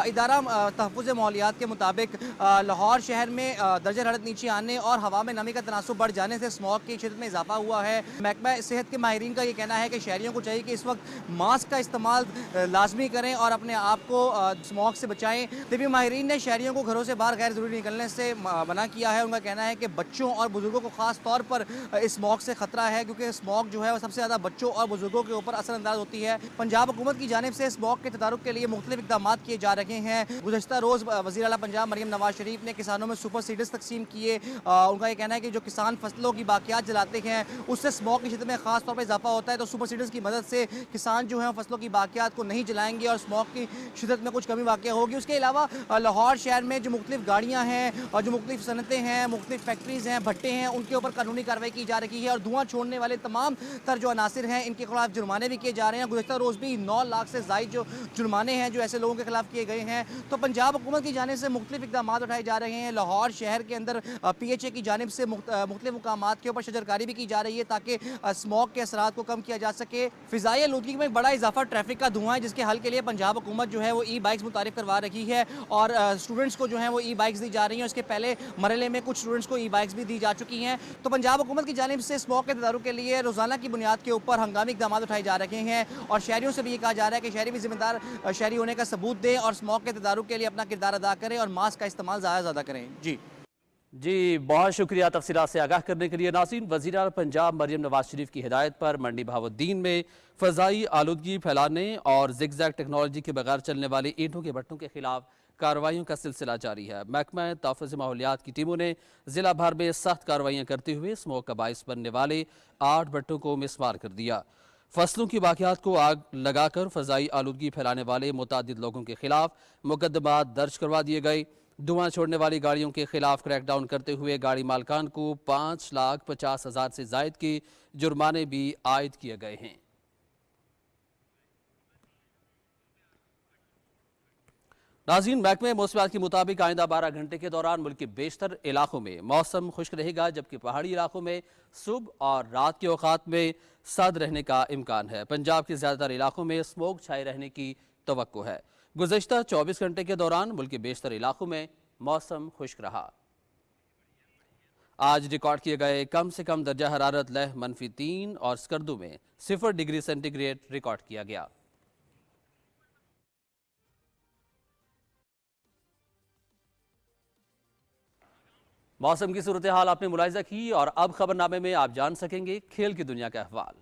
इदारा तहफ़्फ़ुज़ माहौलियात के मुताबिक लाहौर शहर में दर्जा हरारत नीचे आने और हवा में नमी का तनासुब बढ़ जाने से स्मॉग की शिद्दत में इजाफा हुआ है। महकमा सेहत के माहिरीन का ये कहना है कि शहरियों को चाहिए कि इस वक्त मास्क का इस्तेमाल लाजमी करें और अपने आप को स्मॉग से बचाएँ। तिबी माहिरीन ने शहरियों को घरों से बाहर गैर ज़रूरी निकलने से मना किया है। उनका कहना है कि बच्चों और बुजुर्गों को खास तौर पर इस स्मॉग से खतरा है, क्योंकि स्मॉग जो है वो सबसे ज़्यादा बच्चों और बुजुर्गों के ऊपर असरअंदाज होती है। पंजाब हुकूमत की जानिब से स्मॉग के तदारुक के लिए मुख्तलिफ इक़दाम किए जा रहे हैं। गुज़श्ता रोज़ वज़ीर आला पंजाब मरियम नवाज शरीफ ने किसानों में सुपर सीडर्स तकसीम किए। उनका ये कहना है कि जो किसान फसलों की बाकियात जलाते हैं उससे स्मॉग की शिद्दत में खास तौर पर इजाफा होता है, तो सुपर सीडर्स की मदद से किसान जो है फसलों की बाकियात को नहीं जलाएंगे और स्मॉग की शिद्दत में कुछ कमी वाक़ होगी। उसके अलावा लाहौर शहर में जो मुख्तलिफ गाड़ियाँ हैं और जो मुख्तलिफ सनतें हैं, मुख्तलिफ फैक्ट्रीज़ हैं, भट्टे हैं, उनके ऊपर कानूनी कार्रवाई की जा रही है और धुआं छोड़ने वाले तमाम तर जो अनासिर हैं इनके खिलाफ जुर्माने भी किए जा रहे हैं। गुज़श्ता रोज़ भी 9 लाख से ज़ायद जो जुर्माने हैं जो ऐसे लोगों के खिलाफ किए गए हैं। तो पंजाब हुकूमत की जानिब से मुख्तलिफ इक़दाम उठाए जा रहे हैं। लाहौर शहर के अंदर PHA की जानिब से मुख्तलिफ मुकामात के ऊपर शजरकारी भी की जा रही है ताकि स्मॉग के असरात को कम किया जा सके। फ़िज़ाई आलूदगी में बड़ा इजाफा ट्रैफिक का धुआं है, जिसके हल के लिए पंजाब हुकूमत जो है वो ई-बाइक्स मुतारिफ करवा रही है और स्टूडेंट्स को जो है वो ई-बाइक्स दी जा रही हैं। उसके पहले मरहले में कुछ स्टूडेंट्स को ई-बाइक्स भी दी जा चुकी हैं। तो पंजाब हुकूमत की जानिब से स्मॉग के तदारुक के लिए रोज़ाना की बुनियाद के ऊपर हंगामी इक़दाम उठाए जा रहे हैं और शहरियों से भी ये कहा जा रहा है कि शहरी भी ज़िम्मेदार शहरी होने का सबूत दें और स्मॉग के तदारुक के लिए अपना किरदार अदा करें और मास्क का इस्तेमाल ज़्यादा करें। जी, बहुत शुक्रिया तफसीलात से आगाह करने के लिए। नाज़रीन, वज़ीर आला पंजाब मरियम नवाज शरीफ की हिदायत पर मंडी बहाउद्दीन में फ़ज़ाई आलूदगी फैलाने और ज़िगज़ैग टेक्नोलॉजी के बगैर चलने वाले ईंटों के भट्टों के खिलाफ कार्रवाइयों का सिलसिला जारी है। महकमा तहफ़्फ़ुज़ माहौलियात की टीमों ने ज़िला भर में सख्त कार्रवाइयाँ करते हुए स्मोक का बाइस बनने वाले 8 भट्टों को मिसमार कर दिया। फसलों की बाकियात को आग लगाकर फ़ज़ाई आलूदगी फैलाने वाले मुतअद्दिद लोगों के खिलाफ मुकदमा दर्ज करवा दिए गए। धुआं छोड़ने वाली गाड़ियों के खिलाफ क्रैकडाउन करते हुए गाड़ी मालकान को 5,50,000 से ज़ायद के जुर्माने भी आयद किए गए हैं। नाज़रीन, महकमे मौसमियात के मुताबिक आइंदा 12 घंटे के दौरान मुल्क के बेशतर इलाकों में मौसम खुश्क रहेगा, जबकि पहाड़ी इलाकों में सुबह और रात के औकात में सर्द रहने का इम्कान है। पंजाब के ज़्यादातर इलाकों में स्मोक छाए रहने की तवक्को है। गुज़श्ता 24 घंटे के दौरान मुल्क के बेशतर इलाकों में मौसम खुश्क रहा। आज रिकॉर्ड किए गए कम से कम दर्जा हरारत लेह -3 और स्कर्दू में 0 डिग्री सेंटीग्रेड रिकॉर्ड किया गया। मौसम की सूरत हाल आपने मुलाहिजा की और अब खबरनामे में आप जान सकेंगे खेल की दुनिया के अहवाल।